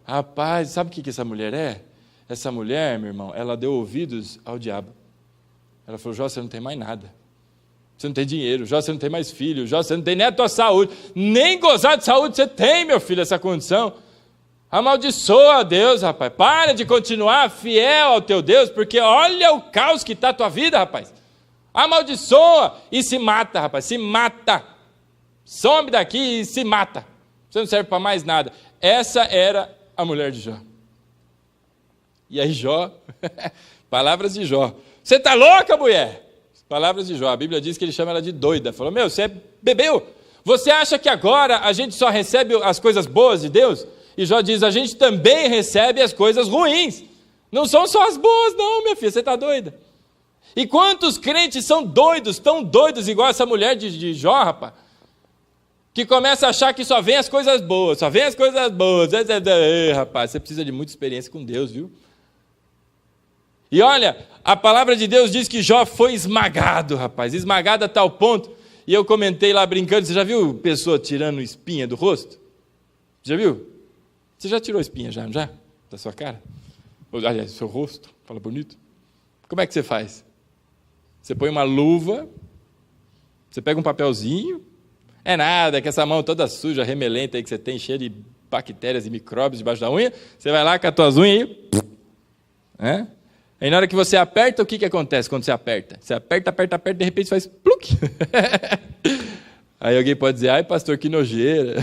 Rapaz, sabe o que essa mulher é? Essa mulher, meu irmão, ela deu ouvidos ao diabo. Ela falou, Jó, você não tem mais nada. Você não tem dinheiro. Jó, você não tem mais filho. Jó, você não tem nem a tua saúde. Nem gozar de saúde você tem, meu filho, essa condição. Amaldiçoa a Deus, rapaz. Para de continuar fiel ao teu Deus, porque olha o caos que está a tua vida, rapaz. Amaldiçoa e se mata, rapaz. Se mata. some daqui e se mata, você não serve para mais nada. Essa era a mulher de Jó. E aí Jó, palavras de Jó, você está louca, mulher? Palavras de Jó, a Bíblia diz que ele chama ela de doida, falou, você bebeu? Você acha que agora a gente só recebe as coisas boas de Deus? E Jó diz, a gente também recebe as coisas ruins, não são só as boas não, minha filha, você está doida? E quantos crentes são doidos, tão doidos igual essa mulher de Jó, rapaz, que começa a achar que só vem as coisas boas, só vem as coisas boas. Ei, rapaz, você precisa de muita experiência com Deus, viu? E olha, a palavra de Deus diz que Jó foi esmagado, rapaz, esmagado a tal ponto, e eu comentei lá brincando, você já viu pessoa tirando espinha do rosto? Já viu? Você já tirou espinha já, não já? Da sua cara? Aliás, do seu rosto, fala bonito. Como é que você faz? Você põe uma luva, você pega um papelzinho, é nada, que essa mão toda suja, remelenta aí que você tem, cheia de bactérias e micróbios debaixo da unha, você vai lá com as tuas unhas aí, aí na hora que você aperta, o que acontece quando você aperta? Você aperta, de repente faz pluc. Aí alguém pode dizer, ai pastor, que nojeira.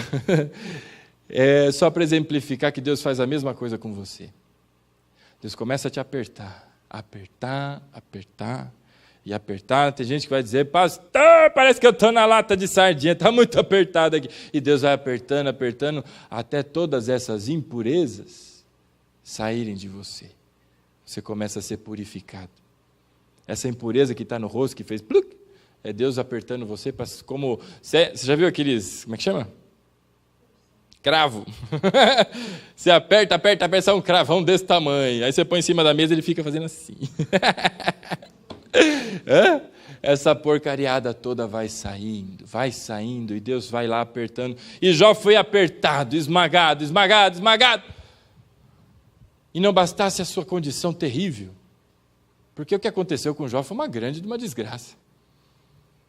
É só para exemplificar que Deus faz a mesma coisa com você. Deus começa a te apertar, e apertar. Tem gente que vai dizer, pastor, parece que eu estou na lata de sardinha, está muito apertado aqui. E Deus vai apertando, até todas essas impurezas saírem de você. Você começa a ser purificado. Essa impureza que está no rosto, que fez pluc, é Deus apertando você, como... Você já viu aqueles, como é que chama? Cravo. Você aperta, sai um cravão desse tamanho. Aí você põe em cima da mesa e ele fica fazendo assim. Essa porcariada toda vai saindo, e Deus vai lá apertando. E Jó foi apertado, esmagado. E não bastasse a sua condição terrível, porque o que aconteceu com Jó foi uma grande desgraça.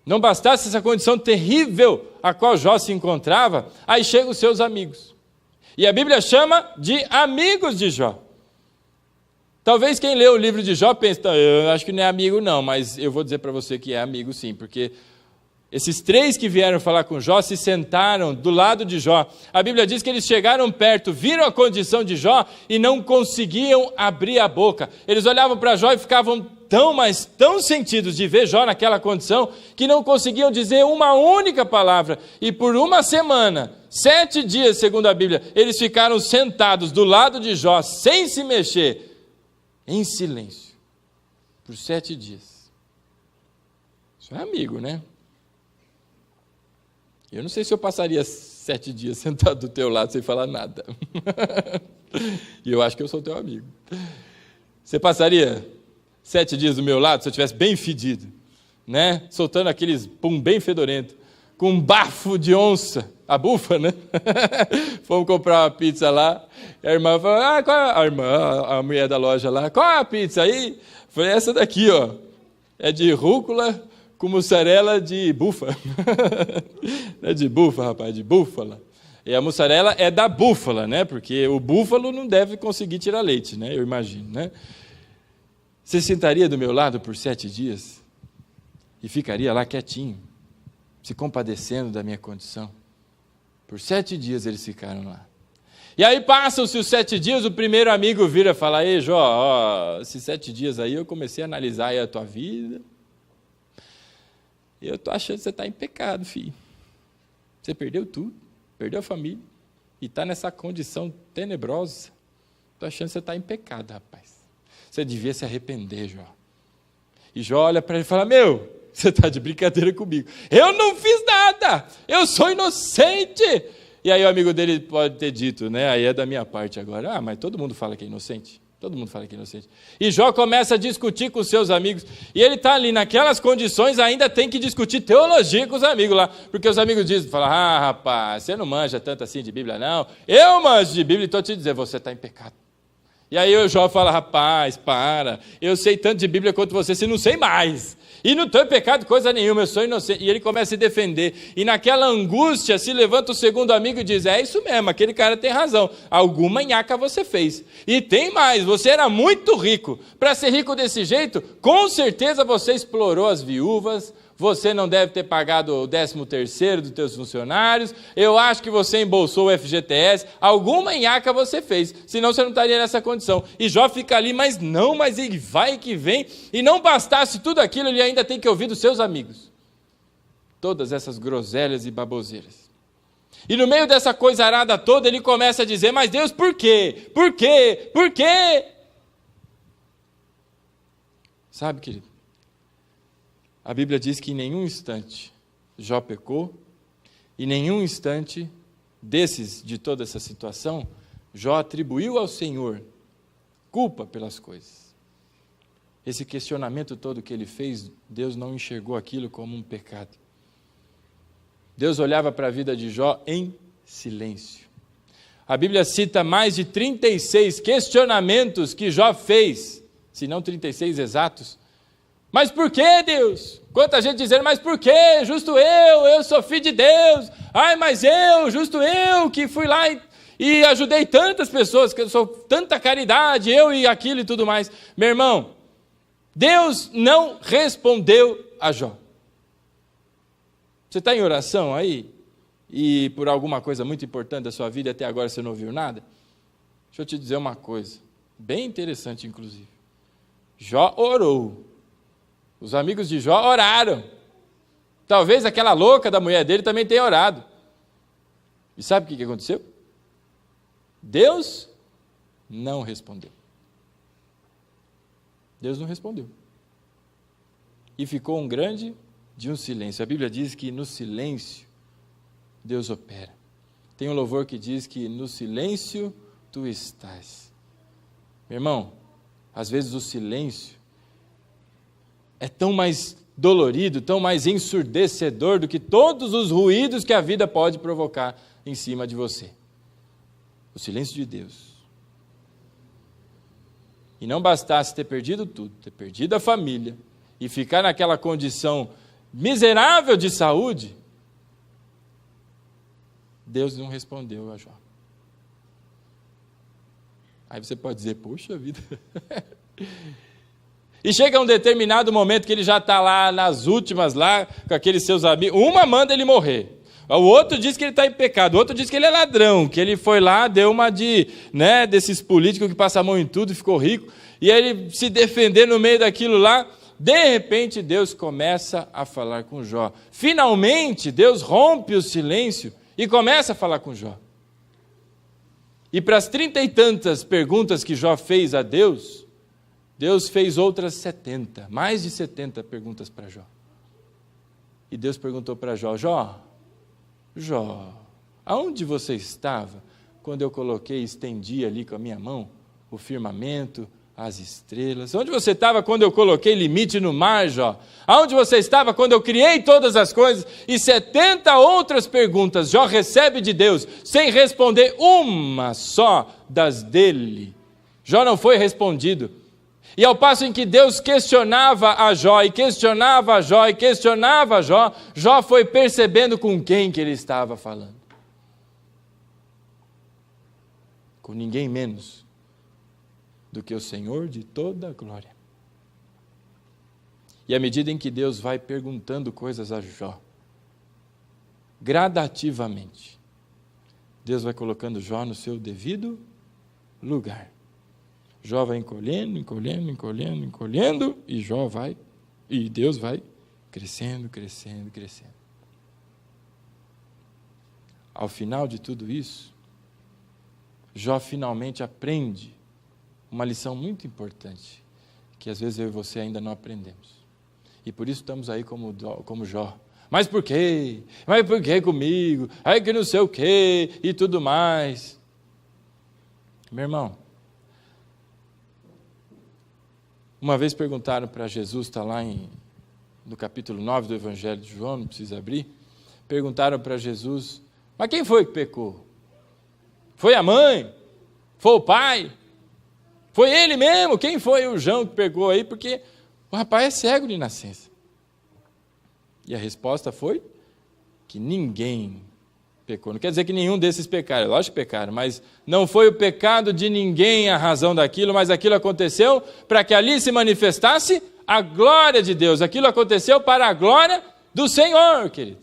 Não bastasse essa condição terrível a qual Jó se encontrava, aí chegam os seus amigos. E a Bíblia chama de amigos de Jó. Talvez quem lê o livro de Jó pense, eu acho que não é amigo não, mas eu vou dizer para você que é amigo sim, porque esses 3 que vieram falar com Jó se sentaram do lado de Jó. A Bíblia diz que eles chegaram perto, viram a condição de Jó e não conseguiam abrir a boca. Eles olhavam para Jó e ficavam tão sentidos de ver Jó naquela condição, que não conseguiam dizer uma única palavra. E por uma semana, 7 dias, segundo a Bíblia, eles ficaram sentados do lado de Jó, sem se mexer, em silêncio, por 7 dias. Isso é amigo, né? Eu não sei se eu passaria 7 dias sentado do teu lado sem falar nada. E eu acho que eu sou teu amigo. Você passaria 7 dias do meu lado se eu estivesse bem fedido, né? Soltando aqueles pum bem fedorento, com um bafo de onça, a bufa, né? Fomos comprar uma pizza lá, e a irmã falou, a mulher da loja lá, qual é a pizza aí? Falei, essa daqui, ó, é de rúcula com mussarela de bufa. Não é de bufa, rapaz, de búfala. E a mussarela é da búfala, né? Porque o búfalo não deve conseguir tirar leite, né? Eu imagino, né? Você sentaria do meu lado por 7 dias e ficaria lá quietinho, se compadecendo da minha condição? Por 7 dias eles ficaram lá. E aí passam-se os 7 dias, o primeiro amigo vira e fala, ei Jó, esses 7 dias aí eu comecei a analisar aí a tua vida, e eu estou achando que você está em pecado, filho. Você perdeu tudo, perdeu a família, e está nessa condição tenebrosa. Estou achando que você está em pecado, rapaz. Você devia se arrepender, Jó. E Jó olha para ele e fala, você está de brincadeira comigo. Eu não fiz nada, eu sou inocente. E aí o amigo dele pode ter dito, né? Aí é da minha parte agora. Mas todo mundo fala que é inocente. Todo mundo fala que é inocente. E Jó começa a discutir com seus amigos. E ele está ali naquelas condições, ainda tem que discutir teologia com os amigos lá. Porque os amigos falam, rapaz, você não manja tanto assim de Bíblia, não. Eu manjo de Bíblia e estou te dizendo, você está em pecado. E aí o Jó fala, rapaz, para. Eu sei tanto de Bíblia quanto você, se não sei mais. E não estou em pecado coisa nenhuma, eu sou inocente. E ele começa a se defender. E naquela angústia se levanta o segundo amigo e diz, é isso mesmo, aquele cara tem razão. Alguma nhaca você fez. E tem mais, você era muito rico. Para ser rico desse jeito, com certeza você explorou as viúvas, você não deve ter pagado o 13º dos teus funcionários, eu acho que você embolsou o FGTS, alguma nhaca você fez, senão você não estaria nessa condição. E Jó fica ali, mas ele vai que vem, e não bastasse tudo aquilo, ele ainda tem que ouvir dos seus amigos. Todas essas groselhas e baboseiras. E no meio dessa coisarada toda, ele começa a dizer, mas Deus, por quê? Por quê? Por quê? Sabe, querido? A Bíblia diz que em nenhum instante Jó pecou, e em nenhum instante de toda essa situação, Jó atribuiu ao Senhor culpa pelas coisas. Esse questionamento todo que ele fez, Deus não enxergou aquilo como um pecado. Deus olhava para a vida de Jó em silêncio. A Bíblia cita mais de 36 questionamentos que Jó fez, se não 36 exatos. Mas por que, Deus? Quanta gente dizendo, mas por que? Justo eu sou filho de Deus. Ai, mas justo eu, que fui lá e ajudei tantas pessoas, que eu sou tanta caridade, eu e aquilo e tudo mais. Meu irmão, Deus não respondeu a Jó. Você está em oração aí? E por alguma coisa muito importante da sua vida, até agora você não ouviu nada? Deixa eu te dizer uma coisa, bem interessante inclusive. Jó orou. Os amigos de Jó oraram. Talvez aquela louca da mulher dele também tenha orado. E sabe o que aconteceu? Deus não respondeu. Deus não respondeu. E ficou um grande silêncio. A Bíblia diz que no silêncio Deus opera. Tem um louvor que diz que no silêncio tu estás. Meu irmão, às vezes o silêncio é tão mais dolorido, tão mais ensurdecedor do que todos os ruídos que a vida pode provocar em cima de você. O silêncio de Deus. E não bastasse ter perdido tudo, ter perdido a família e ficar naquela condição miserável de saúde, Deus não respondeu a Jó. Aí você pode dizer, poxa vida... E chega um determinado momento que ele já está lá nas últimas, lá com aqueles seus amigos. Uma manda ele morrer. O outro diz que ele está em pecado. O outro diz que ele é ladrão, que ele foi lá, deu uma desses políticos que passam a mão em tudo e ficou rico. E aí ele se defender no meio daquilo lá. De repente Deus começa a falar com Jó. Finalmente Deus rompe o silêncio e começa a falar com Jó. E para as 30 e tantas perguntas que Jó fez a Deus, Deus fez outras 70, mais de 70 perguntas para Jó. E Deus perguntou para Jó, Jó, aonde você estava quando eu coloquei e estendi ali com a minha mão o firmamento, as estrelas? Onde você estava quando eu coloquei limite no mar, Jó? Aonde você estava quando eu criei todas as coisas? E 70 outras perguntas Jó recebe de Deus, sem responder uma só das dele. Jó não foi respondido. E ao passo em que Deus questionava a Jó, e questionava a Jó, e questionava a Jó, Jó foi percebendo com quem que ele estava falando. Com ninguém menos do que o Senhor de toda a glória. E à medida em que Deus vai perguntando coisas a Jó, gradativamente, Deus vai colocando Jó no seu devido lugar. Jó vai encolhendo, e Deus vai crescendo. Ao final de tudo isso, Jó finalmente aprende uma lição muito importante, que às vezes eu e você ainda não aprendemos. E por isso estamos aí como Jó. Mas por quê? Mas por que comigo? Aí que não sei o quê, e tudo mais. Meu irmão, uma vez perguntaram para Jesus, está lá no capítulo 9 do Evangelho de João, não precisa abrir, perguntaram para Jesus, mas quem foi que pecou? Foi a mãe? Foi o pai? Foi ele mesmo? Quem foi o João que pegou aí? Porque o rapaz é cego de nascença. E a resposta foi que ninguém pecou. Não quer dizer que nenhum desses pecaram, lógico que pecaram, mas não foi o pecado de ninguém a razão daquilo, mas aquilo aconteceu para que ali se manifestasse a glória de Deus. Aquilo aconteceu para a glória do Senhor, querido.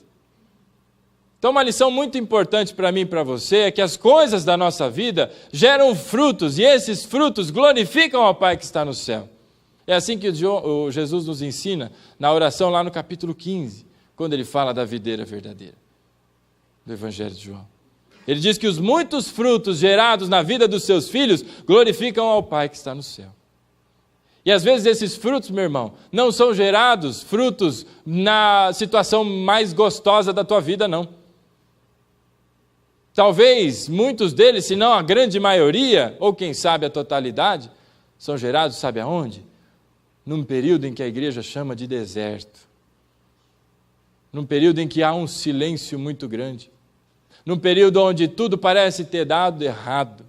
Então, uma lição muito importante para mim e para você é que as coisas da nossa vida geram frutos, e esses frutos glorificam ao Pai que está no céu. É assim que o Jesus nos ensina na oração lá no capítulo 15, quando ele fala da videira verdadeira, do Evangelho de João. Ele diz que os muitos frutos gerados na vida dos seus filhos glorificam ao Pai que está no céu. E às vezes esses frutos, meu irmão, não são gerados frutos na situação mais gostosa da tua vida, não. Talvez muitos deles, se não a grande maioria, ou quem sabe a totalidade, são gerados, sabe aonde? Num período em que a igreja chama de deserto. Num período em que há um silêncio muito grande. Num período onde tudo parece ter dado errado.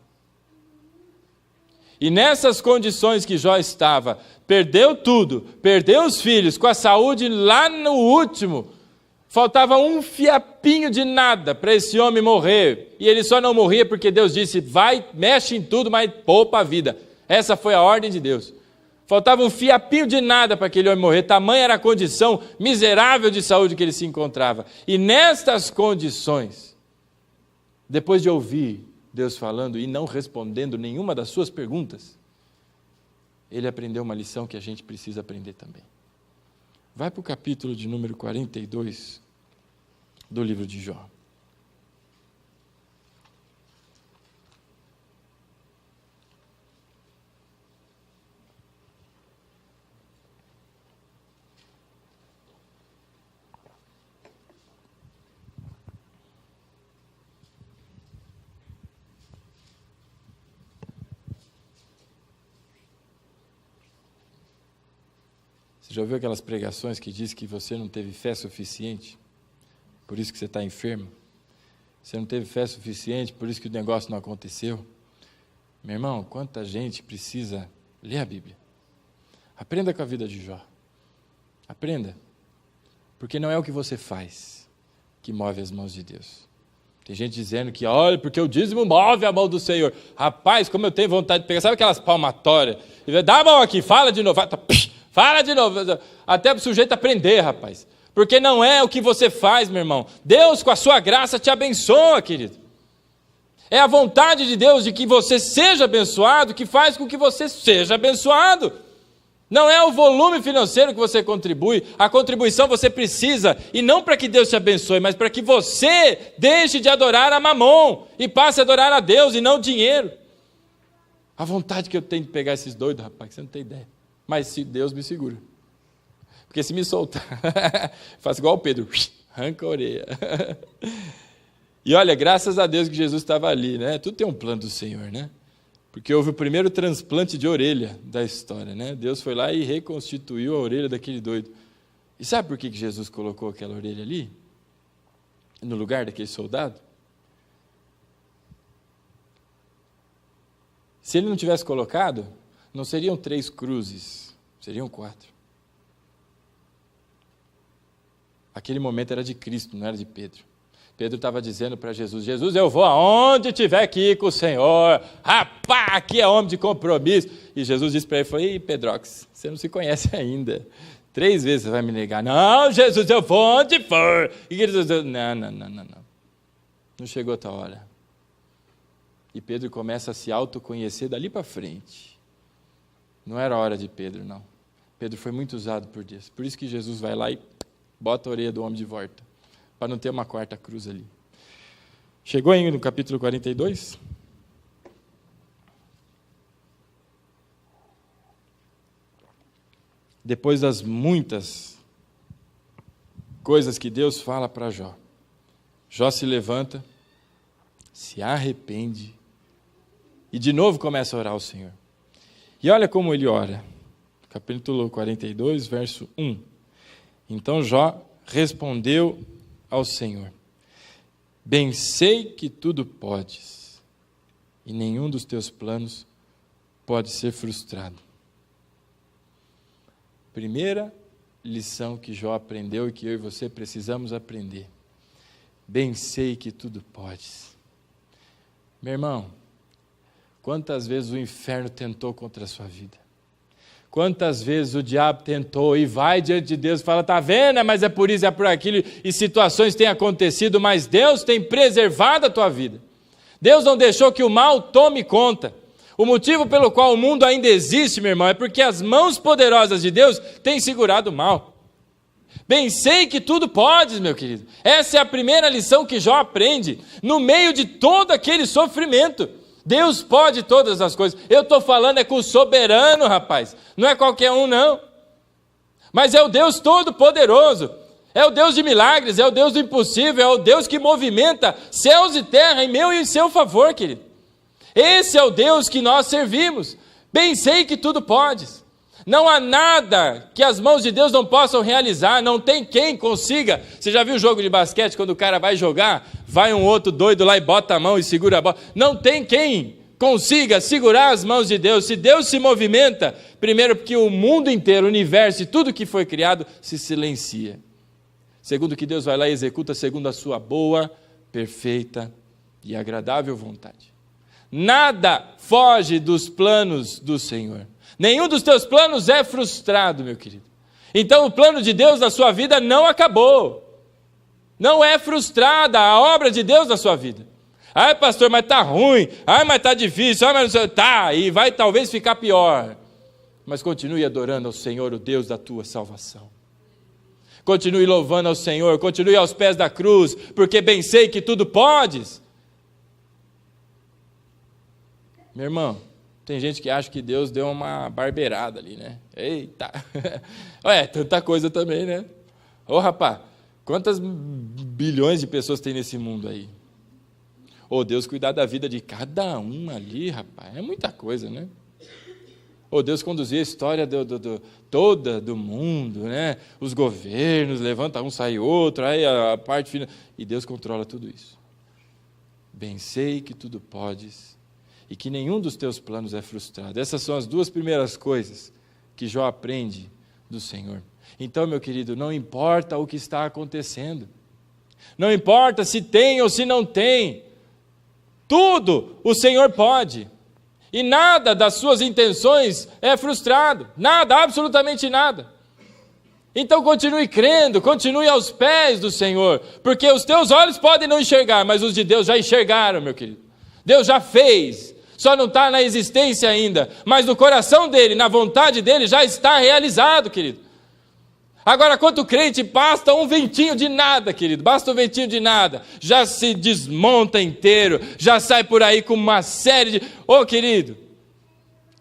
E nessas condições que Jó estava, perdeu tudo, perdeu os filhos, com a saúde lá no último, faltava um fiapinho de nada para esse homem morrer. E ele só não morria porque Deus disse, vai, mexe em tudo, mas poupa a vida. Essa foi a ordem de Deus. Faltava um fiapinho de nada para aquele homem morrer, tamanha era a condição miserável de saúde que ele se encontrava. E nestas condições, depois de ouvir Deus falando e não respondendo nenhuma das suas perguntas, ele aprendeu uma lição que a gente precisa aprender também. Vai para o capítulo de número 42 do livro de Jó. Você já ouviu aquelas pregações que diz que você não teve fé suficiente, por isso que você está enfermo? Você não teve fé suficiente, por isso que o negócio não aconteceu? Meu irmão, quanta gente precisa ler a Bíblia. Aprenda com a vida de Jó. Aprenda. Porque não é o que você faz que move as mãos de Deus. Tem gente dizendo que, olha, porque o dízimo move a mão do Senhor. Rapaz, como eu tenho vontade de pegar, sabe aquelas palmatórias? Dá a mão aqui, fala de novo. Fala de novo, até para o sujeito aprender, rapaz. Porque não é o que você faz, meu irmão. Deus, com a sua graça, te abençoa, querido. É a vontade de Deus de que você seja abençoado que faz com que você seja abençoado. Não é o volume financeiro que você contribui. A contribuição você precisa, e não para que Deus te abençoe, mas para que você deixe de adorar a Mamon e passe a adorar a Deus e não o dinheiro. A vontade que eu tenho de pegar esses doidos, rapaz, você não tem ideia. Mas se Deus me segura. Porque se me soltar, faço igual o Pedro, arranca a orelha. E olha, graças a Deus que Jesus estava ali, né? Tudo tem um plano do Senhor, né? Porque houve o primeiro transplante de orelha da história, né? Deus foi lá e reconstituiu a orelha daquele doido. E sabe por que Jesus colocou aquela orelha ali? No lugar daquele soldado? Se ele não tivesse colocado, não seriam 3 cruzes, seriam 4. Aquele momento era de Cristo, não era de Pedro. Pedro estava dizendo para Jesus, Jesus, eu vou aonde tiver que ir com o Senhor. Rapaz, aqui é homem de compromisso. E Jesus disse para ele, falou, ei, Pedrox, você não se conhece ainda. 3 vezes você vai me negar. Não, Jesus, eu vou onde for. E Jesus disse, não. Não chegou a tua hora. E Pedro começa a se autoconhecer dali para frente. Não era hora de Pedro, não. Pedro foi muito usado por Deus. Por isso que Jesus vai lá e bota a orelha do homem de volta, para não ter uma 4ª cruz ali. Chegou aí no capítulo 42? Depois das muitas coisas que Deus fala para Jó, Jó se levanta, se arrepende e de novo começa a orar ao Senhor. E olha como ele ora. Capítulo 42, verso 1. Então Jó respondeu ao Senhor, bem sei que tudo podes, e nenhum dos teus planos pode ser frustrado. Primeira lição que Jó aprendeu e que eu e você precisamos aprender. Bem sei que tudo podes. Meu irmão, quantas vezes o inferno tentou contra a sua vida? Quantas vezes o diabo tentou e vai diante de Deus e fala, está vendo, mas é por isso, é por aquilo, e situações têm acontecido, mas Deus tem preservado a tua vida. Deus não deixou que o mal tome conta. O motivo pelo qual o mundo ainda existe, meu irmão, é porque as mãos poderosas de Deus têm segurado o mal. Bem sei que tudo podes, meu querido. Essa é a primeira lição que Jó aprende, no meio de todo aquele sofrimento. Deus pode todas as coisas. Eu estou falando com o soberano, rapaz. Não é qualquer um, não. Mas é o Deus todo-poderoso. É o Deus de milagres, é o Deus do impossível, é o Deus que movimenta céus e terra em meu e em seu favor, querido. Esse é o Deus que nós servimos. Bem sei que tudo podes. Não há nada que as mãos de Deus não possam realizar, não tem quem consiga. Você já viu o jogo de basquete, quando o cara vai jogar, vai um outro doido lá e bota a mão e segura a bola? Não tem quem consiga segurar as mãos de Deus. Se Deus se movimenta, primeiro porque o mundo inteiro, o universo e tudo que foi criado se silencia. Segundo que Deus vai lá e executa segundo a sua boa, perfeita e agradável vontade. Nada foge dos planos do Senhor. Nenhum dos teus planos é frustrado, meu querido. Então o plano de Deus na sua vida não acabou. Não é frustrada a obra de Deus na sua vida. Ai, pastor, mas está ruim. Ai, mas está difícil. Ai, mas não sei. Tá, e vai talvez ficar pior. Mas continue adorando ao Senhor, o Deus da tua salvação. Continue louvando ao Senhor, continue aos pés da cruz, porque bem sei que tudo podes. Meu irmão, tem gente que acha que Deus deu uma barbeirada ali, né? Eita! Tanta coisa também, né? Ô, rapaz, quantas bilhões de pessoas tem nesse mundo aí? Ô, Deus cuidar da vida de cada um ali, rapaz, é muita coisa, né? Ô, Deus conduzir a história toda do mundo, né? Os governos, levanta um, sai outro, aí a parte final. E Deus controla tudo isso. Bem sei que tudo podes e que nenhum dos teus planos é frustrado. Essas são as duas primeiras coisas que Jó aprende do Senhor. Então, meu querido, não importa o que está acontecendo, não importa se tem ou se não tem, tudo o Senhor pode, e nada das suas intenções é frustrado, nada, absolutamente nada. Então continue crendo, continue aos pés do Senhor, porque os teus olhos podem não enxergar, mas os de Deus já enxergaram, meu querido. Deus já fez. Só não está na existência ainda, mas no coração dele, na vontade dele, já está realizado, querido. Agora, quanto crente, basta um ventinho de nada, querido, basta um ventinho de nada, já se desmonta inteiro, já sai por aí com uma série de... Ô, querido,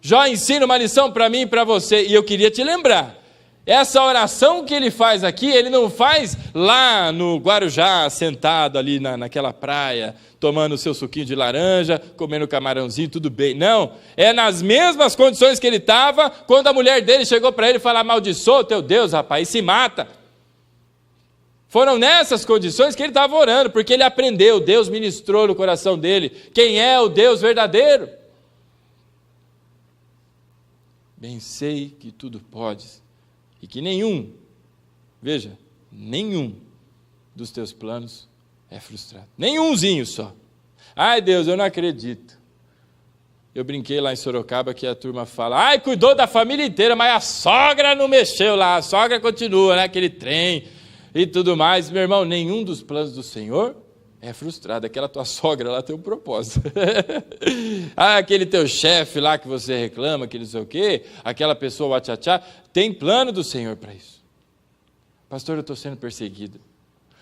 Jó ensina uma lição para mim e para você, e eu queria te lembrar, essa oração que ele faz aqui, ele não faz lá no Guarujá, sentado ali naquela praia, tomando o seu suquinho de laranja, comendo camarãozinho, tudo bem. Não, é nas mesmas condições que ele estava, quando a mulher dele chegou para ele e falou, amaldiçoa o teu Deus, rapaz, e se mata. Foram nessas condições que ele estava orando, porque ele aprendeu, Deus ministrou no coração dele, quem é o Deus verdadeiro. Bem sei que tudo podes, e que nenhum, veja, nenhum dos teus planos é frustrado. Nenhumzinho só. Ai, Deus, eu não acredito. Eu brinquei lá em Sorocaba que a turma fala, ai, cuidou da família inteira, mas a sogra não mexeu lá, a sogra continua, né, aquele trem e tudo mais. Meu irmão, nenhum dos planos do Senhor é frustrado. Aquela tua sogra lá tem um propósito. Aquele teu chefe lá que você reclama, que não sei o quê, aquela pessoa wachachá, tem plano do Senhor para isso. Pastor, eu estou sendo perseguido.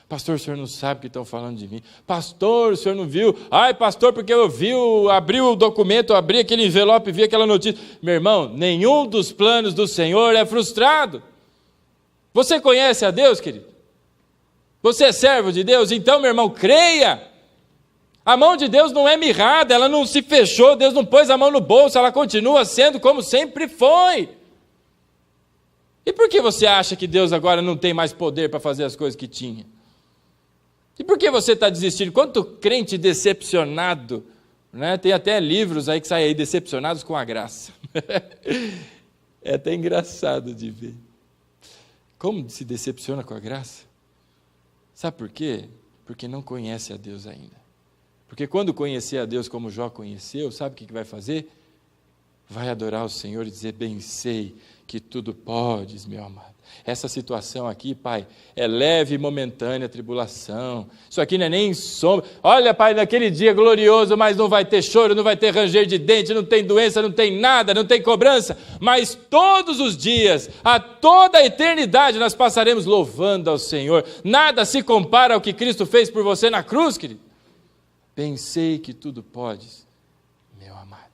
Pastor, o senhor não sabe o que estão falando de mim. Pastor, o senhor não viu? Ai, pastor, porque eu vi, abri o documento, abri aquele envelope, vi aquela notícia. Meu irmão, nenhum dos planos do Senhor é frustrado. Você conhece a Deus, querido? Você é servo de Deus? Então, meu irmão, creia. A mão de Deus não é mirrada, ela não se fechou, Deus não pôs a mão no bolso, ela continua sendo como sempre foi. E por que você acha que Deus agora não tem mais poder para fazer as coisas que tinha? E por que você está desistindo? Quanto crente decepcionado, né? Tem até livros aí que saem aí, decepcionados com a graça. É até engraçado de ver. Como se decepciona com a graça? Sabe por quê? Porque não conhece a Deus ainda. Porque quando conhecer a Deus como Jó conheceu, sabe o que vai fazer? vai adorar o Senhor e dizer: bem sei que tudo podes, meu amado. Essa situação aqui, Pai, é leve e momentânea tribulação. Isso aqui não é nem sombra. Olha, Pai, naquele dia glorioso, mas não vai ter choro, não vai ter ranger de dente, não tem doença, não tem nada, não tem cobrança. Mas todos os dias, a toda a eternidade, nós passaremos louvando ao Senhor. Nada se compara ao que Cristo fez por você na cruz, querido. Pensei que tudo podes, meu amado.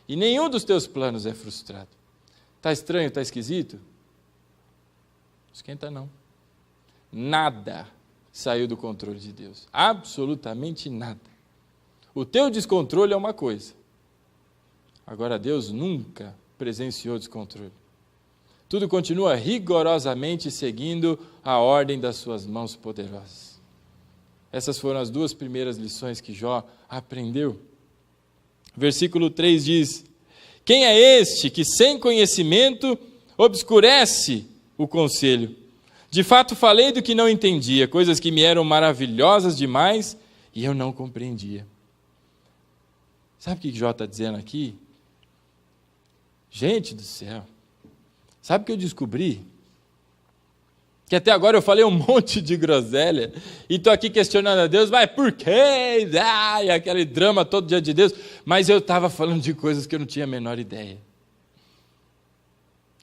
E nenhum dos teus planos é frustrado. Está estranho, está esquisito? Esquenta não. Nada saiu do controle de Deus. Absolutamente nada. O teu descontrole é uma coisa. Agora, Deus nunca presenciou descontrole. Tudo continua rigorosamente seguindo a ordem das suas mãos poderosas. Essas foram as duas primeiras lições que Jó aprendeu. Versículo 3 diz: quem é este que sem conhecimento obscurece o conselho? De fato falei do que não entendia, coisas que me eram maravilhosas demais e eu não compreendia. Sabe o que Jó está dizendo aqui? Gente do céu, sabe o que eu descobri? Que até agora eu falei um monte de groselha e estou aqui questionando a Deus, mas por quê? E aquele drama todo diante de Deus. Mas eu estava falando de coisas que eu não tinha a menor ideia.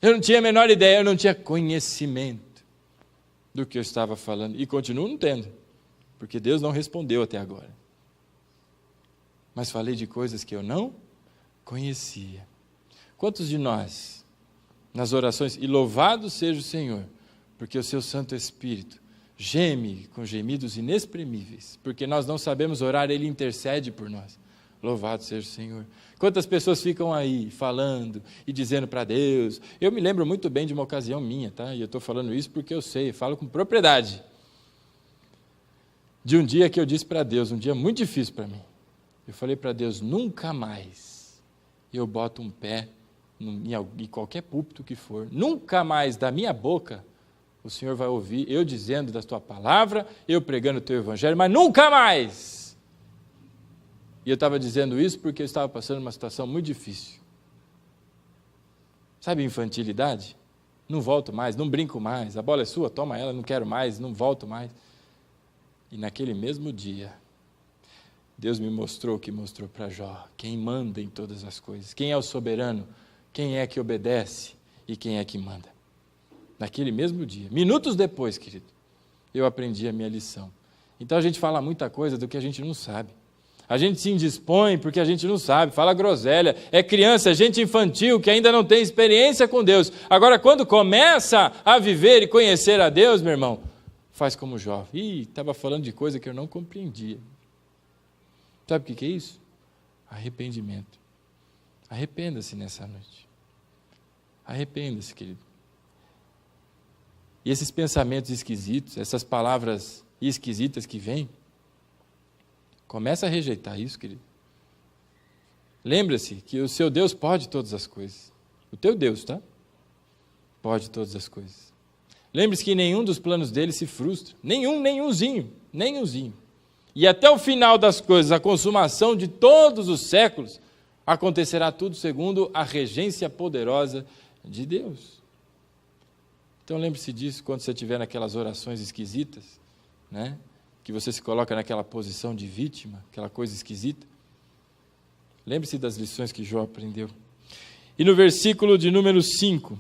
Eu não tinha a menor ideia, eu não tinha conhecimento do que eu estava falando. E continuo não tendo, porque Deus não respondeu até agora. Mas falei de coisas que eu não conhecia. Quantos de nós, nas orações, e louvado seja o Senhor, porque o seu Santo Espírito geme com gemidos inexprimíveis, porque nós não sabemos orar, Ele intercede por nós. Louvado seja o Senhor. Quantas pessoas ficam aí falando e dizendo para Deus. Eu me lembro muito bem de uma ocasião minha, tá? E eu estou falando isso porque eu sei, falo com propriedade. De um dia que eu disse para Deus, um dia muito difícil para mim. Eu falei para Deus: nunca mais eu boto um pé em qualquer púlpito que for, nunca mais da minha boca o Senhor vai ouvir eu dizendo da tua palavra, eu pregando o teu evangelho, mas nunca mais. E eu estava dizendo isso porque eu estava passando uma situação muito difícil. Sabe infantilidade? Não volto mais, não brinco mais, a bola é sua, toma ela, não quero mais, não volto mais. E naquele mesmo dia, Deus me mostrou o que mostrou para Jó, quem manda em todas as coisas, quem é o soberano, quem é que obedece e quem é que manda. Naquele mesmo dia, minutos depois, querido, eu aprendi a minha lição. Então a gente fala muita coisa do que a gente não sabe. A gente se indispõe porque a gente não sabe, fala groselha, é criança, é gente infantil que ainda não tem experiência com Deus. Agora, quando começa a viver e conhecer a Deus, meu irmão, faz como Jó. Estava falando de coisa que eu não compreendia. Sabe o que é isso? Arrependimento. Arrependa-se nessa noite. Arrependa-se, querido. E esses pensamentos esquisitos, essas palavras esquisitas que vêm, começa a rejeitar isso, querido. Lembra-se que o seu Deus pode todas as coisas. O teu Deus, tá? Pode todas as coisas. Lembre-se que nenhum dos planos dele se frustra. Nenhumzinho. E até o final das coisas, a consumação de todos os séculos, acontecerá tudo segundo a regência poderosa de Deus. Então lembre-se disso quando você estiver naquelas orações esquisitas, né? Que você se coloca naquela posição de vítima, aquela coisa esquisita. Lembre-se das lições que Jó aprendeu. E no versículo de número 5,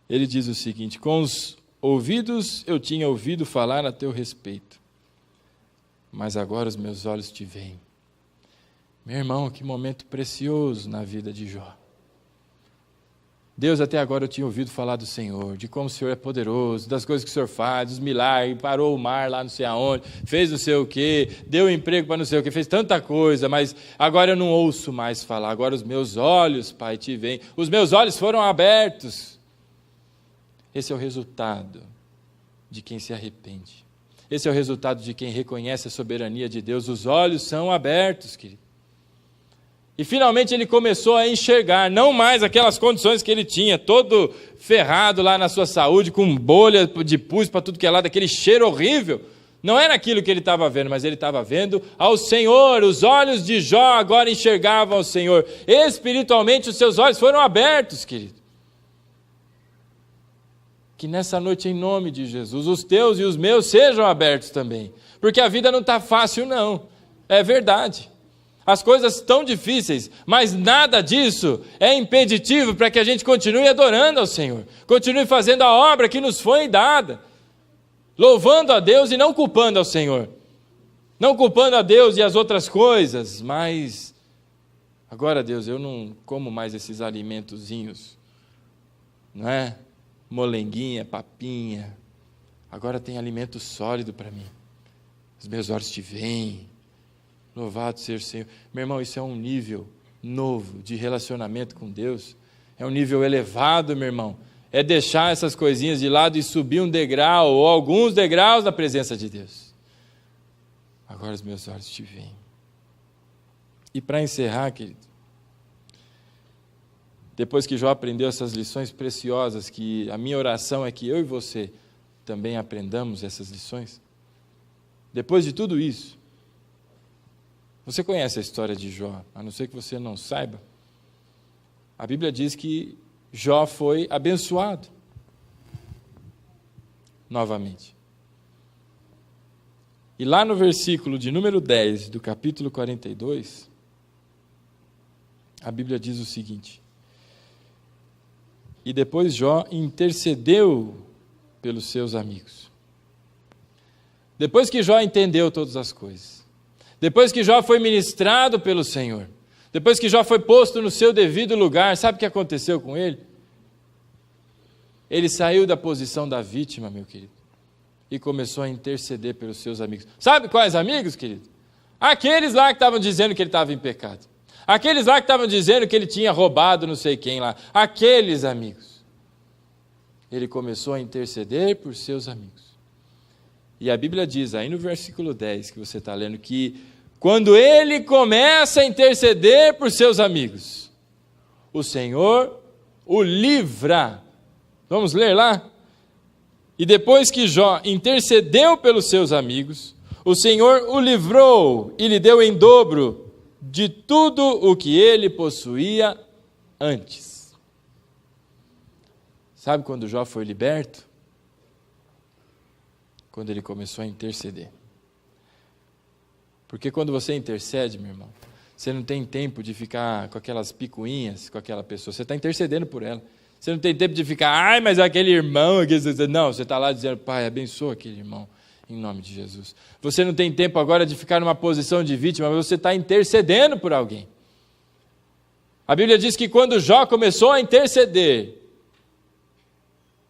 ele diz o seguinte: com os ouvidos eu tinha ouvido falar a teu respeito, mas agora os meus olhos te veem. Meu irmão, que momento precioso na vida de Jó. Deus, até agora eu tinha ouvido falar do Senhor, de como o Senhor é poderoso, das coisas que o Senhor faz, dos milagres, parou o mar lá não sei aonde, fez não sei o quê, deu emprego para não sei o quê, fez tanta coisa, mas agora eu não ouço mais falar, agora os meus olhos, Pai, te veem, os meus olhos foram abertos. Esse é o resultado de quem se arrepende. Esse é o resultado de quem reconhece a soberania de Deus. Os olhos são abertos, querido. E finalmente ele começou a enxergar, não mais aquelas condições que ele tinha, todo ferrado lá na sua saúde, com bolha de pus para tudo que é lado, aquele cheiro horrível. Não era aquilo que ele estava vendo, mas ele estava vendo ao Senhor. Os olhos de Jó agora enxergavam ao Senhor. Espiritualmente os seus olhos foram abertos, querido. Que nessa noite, em nome de Jesus, os teus e os meus sejam abertos também. Porque a vida não está fácil, não. É verdade. As coisas estão difíceis, mas nada disso é impeditivo para que a gente continue adorando ao Senhor. Continue fazendo a obra que nos foi dada. Louvando a Deus e não culpando ao Senhor. Não culpando a Deus e as outras coisas, mas... Agora, Deus, eu não como mais esses alimentozinhos. Não é? Molenguinha, papinha. Agora tem alimento sólido para mim. Os meus olhos te veem. Louvado seja o Senhor. Meu irmão, isso é um nível novo de relacionamento com Deus. É um nível elevado, meu irmão. É deixar essas coisinhas de lado e subir um degrau ou alguns degraus na presença de Deus. Agora os meus olhos te veem. E para encerrar, querido, depois que Jó aprendeu essas lições preciosas, que a minha oração é que eu e você também aprendamos essas lições. Depois de tudo isso, você conhece a história de Jó, a não ser que você não saiba. A Bíblia diz que Jó foi abençoado novamente. E lá no versículo de número 10 do capítulo 42, a Bíblia diz o seguinte: e depois Jó intercedeu pelos seus amigos. Depois que Jó entendeu todas as coisas, depois que Jó foi ministrado pelo Senhor, depois que Jó foi posto no seu devido lugar, sabe o que aconteceu com ele? Ele saiu da posição da vítima, meu querido, e começou a interceder pelos seus amigos. Sabe quais amigos, querido? Aqueles lá que estavam dizendo que ele estava em pecado. Aqueles lá que estavam dizendo que ele tinha roubado não sei quem lá. Aqueles amigos. Ele começou a interceder por seus amigos. E a Bíblia diz, aí no versículo 10 que você está lendo, que quando ele começa a interceder por seus amigos, o Senhor o livra. Vamos ler lá? E depois que Jó intercedeu pelos seus amigos, o Senhor o livrou e lhe deu em dobro de tudo o que ele possuía antes. Sabe quando Jó foi liberto? Quando ele começou a interceder. Porque quando você intercede, meu irmão, você não tem tempo de ficar com aquelas picuinhas com aquela pessoa, você está intercedendo por ela. Você não tem tempo de ficar, ai, mas aquele irmão... Não, você está lá dizendo, Pai, abençoa aquele irmão, em nome de Jesus. Você não tem tempo agora de ficar numa posição de vítima, mas você está intercedendo por alguém. A Bíblia diz que quando Jó começou a interceder,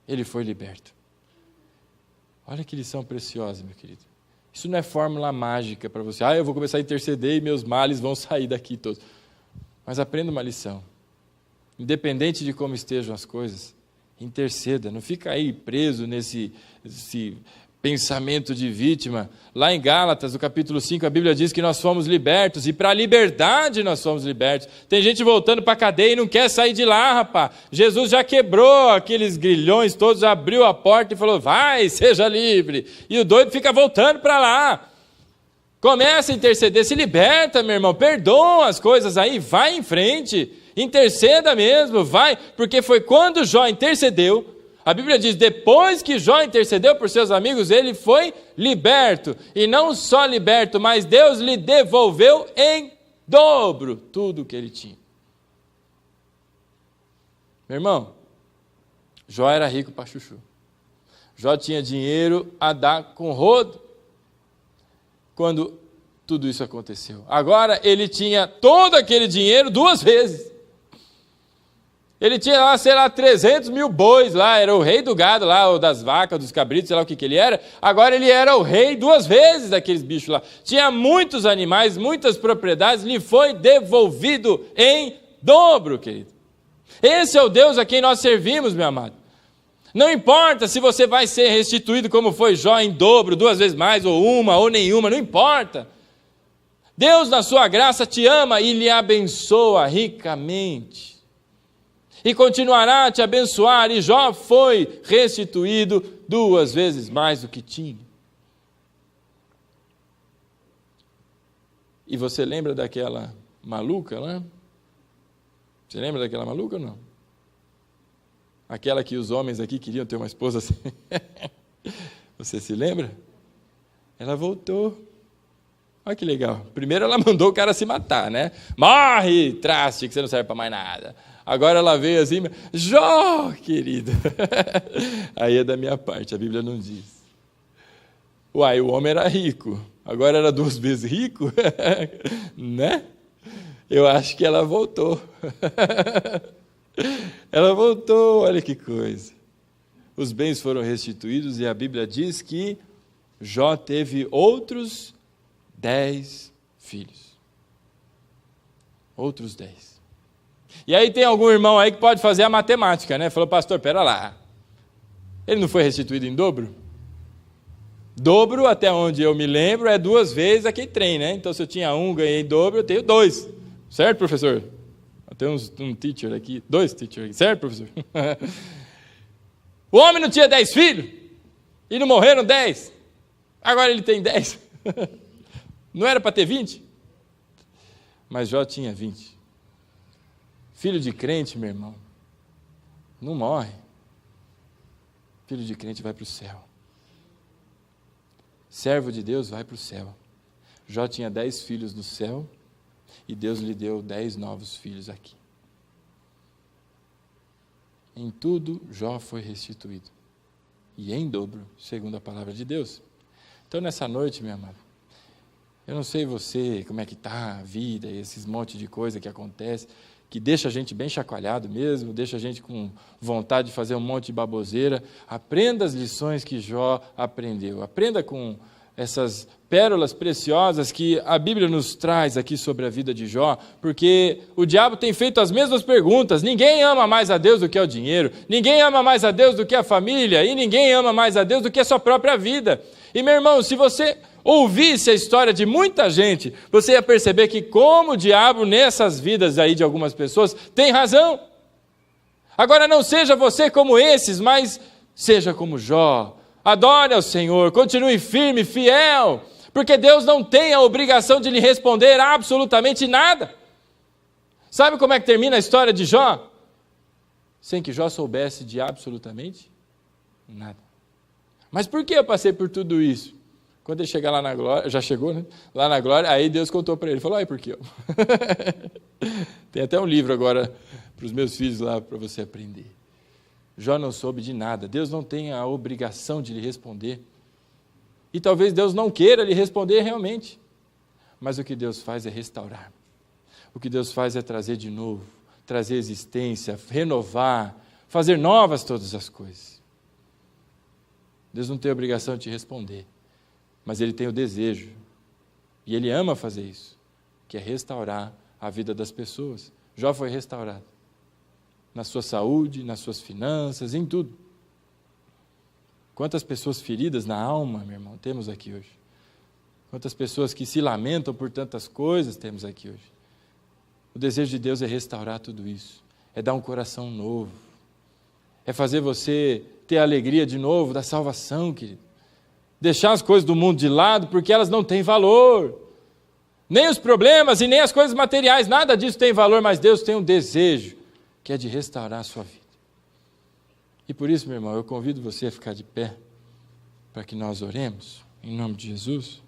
ele foi liberto. Olha que lição preciosa, meu querido. Isso não é fórmula mágica para você. Eu vou começar a interceder e meus males vão sair daqui todos. Mas aprenda uma lição. Independente de como estejam as coisas, interceda. Não fica aí preso nesse pensamento de vítima. Lá em Gálatas, no capítulo 5, a Bíblia diz que nós fomos libertos, e para a liberdade nós fomos libertos. Tem gente voltando para a cadeia e não quer sair de lá, rapaz. Jesus já quebrou aqueles grilhões todos, abriu a porta e falou, vai, seja livre. E o doido fica voltando para lá. Começa a interceder, se liberta, meu irmão, perdoa as coisas aí, vai em frente, interceda mesmo, vai, porque foi quando Jó intercedeu. A Bíblia diz, depois que Jó intercedeu por seus amigos, ele foi liberto. E não só liberto, mas Deus lhe devolveu em dobro tudo o que ele tinha. Meu irmão, Jó era rico para chuchu. Jó tinha dinheiro a dar com rodo quando tudo isso aconteceu. Agora ele tinha todo aquele dinheiro 2 vezes. Ele tinha lá, sei lá, 300 mil bois lá, era o rei do gado lá, ou das vacas, dos cabritos, sei lá o que ele era. Agora ele era o rei 2 vezes daqueles bichos lá. Tinha muitos animais, muitas propriedades, lhe foi devolvido em dobro, querido. Esse é o Deus a quem nós servimos, meu amado. Não importa se você vai ser restituído como foi Jó em dobro, 2 vezes mais, ou uma, ou nenhuma, não importa. Deus, na sua graça, te ama e lhe abençoa ricamente. E continuará a te abençoar, e Jó foi restituído 2 vezes mais do que tinha. E você lembra daquela maluca lá? Você lembra daquela maluca ou não? Aquela que os homens aqui queriam ter uma esposa assim. Você se lembra? Ela voltou. Olha que legal. Primeiro ela mandou o cara se matar, né? Morre, traste, que você não serve para mais nada. Agora ela veio assim, Jó, querido. Aí é da minha parte, a Bíblia não diz. Uai, o homem era rico, agora era 2 vezes rico, né? Eu acho que ela voltou. Ela voltou, olha que coisa. Os bens foram restituídos e a Bíblia diz que Jó teve outros 10 filhos. Outros 10. E aí tem algum irmão aí que pode fazer a matemática, né? Falou, pastor, pera lá. Ele não foi restituído em dobro? Dobro, até onde eu me lembro, é 2 vezes aquele trem, né? Então, se eu tinha 1, ganhei em dobro, eu tenho 2. Certo, professor? Tem um teacher aqui, 2 teachers aqui. Certo, professor? O homem não tinha 10 filhos? E não morreram 10? Agora ele tem 10. Não era para ter 20? Mas Jó tinha 20. Filho de crente, meu irmão, não morre. Filho de crente vai para o céu. Servo de Deus vai para o céu. Jó tinha 10 filhos no céu e Deus lhe deu 10 novos filhos aqui. Em tudo, Jó foi restituído. E em dobro, segundo a palavra de Deus. Então, nessa noite, meu amado, eu não sei você, como é que está a vida, esses monte de coisa que acontece, que deixa a gente bem chacoalhado mesmo, deixa a gente com vontade de fazer um monte de baboseira. Aprenda as lições que Jó aprendeu. Aprenda com essas pérolas preciosas que a Bíblia nos traz aqui sobre a vida de Jó, porque o diabo tem feito as mesmas perguntas. Ninguém ama mais a Deus do que o dinheiro, ninguém ama mais a Deus do que a família, e ninguém ama mais a Deus do que a sua própria vida. E, meu irmão, se você ouvisse a história de muita gente, você ia perceber que como o diabo nessas vidas aí de algumas pessoas tem razão. Agora não seja você como esses, mas seja como Jó. Adore ao Senhor, continue firme, fiel, porque Deus não tem a obrigação de lhe responder absolutamente nada. Sabe como é que termina a história de Jó? Sem que Jó soubesse de absolutamente nada. Mas por que eu passei por tudo isso? Quando ele chegar lá na glória, já chegou, né? Lá na glória, aí Deus contou para ele, falou, aí por quê? Tem até um livro agora para os meus filhos lá, para você aprender. Jó não soube de nada, Deus não tem a obrigação de lhe responder. E talvez Deus não queira lhe responder realmente. Mas o que Deus faz é restaurar. O que Deus faz é trazer de novo, trazer existência, renovar, fazer novas todas as coisas. Deus não tem a obrigação de te responder. Mas Ele tem o desejo, e Ele ama fazer isso, que é restaurar a vida das pessoas. Jó foi restaurado, na sua saúde, nas suas finanças, em tudo. Quantas pessoas feridas na alma, meu irmão, temos aqui hoje. Quantas pessoas que se lamentam por tantas coisas temos aqui hoje. O desejo de Deus é restaurar tudo isso, é dar um coração novo, é fazer você ter a alegria de novo da salvação, querido. Deixar as coisas do mundo de lado, porque elas não têm valor. Nem os problemas e nem as coisas materiais, nada disso tem valor, mas Deus tem um desejo, que é de restaurar a sua vida. E por isso, meu irmão, eu convido você a ficar de pé, para que nós oremos, em nome de Jesus.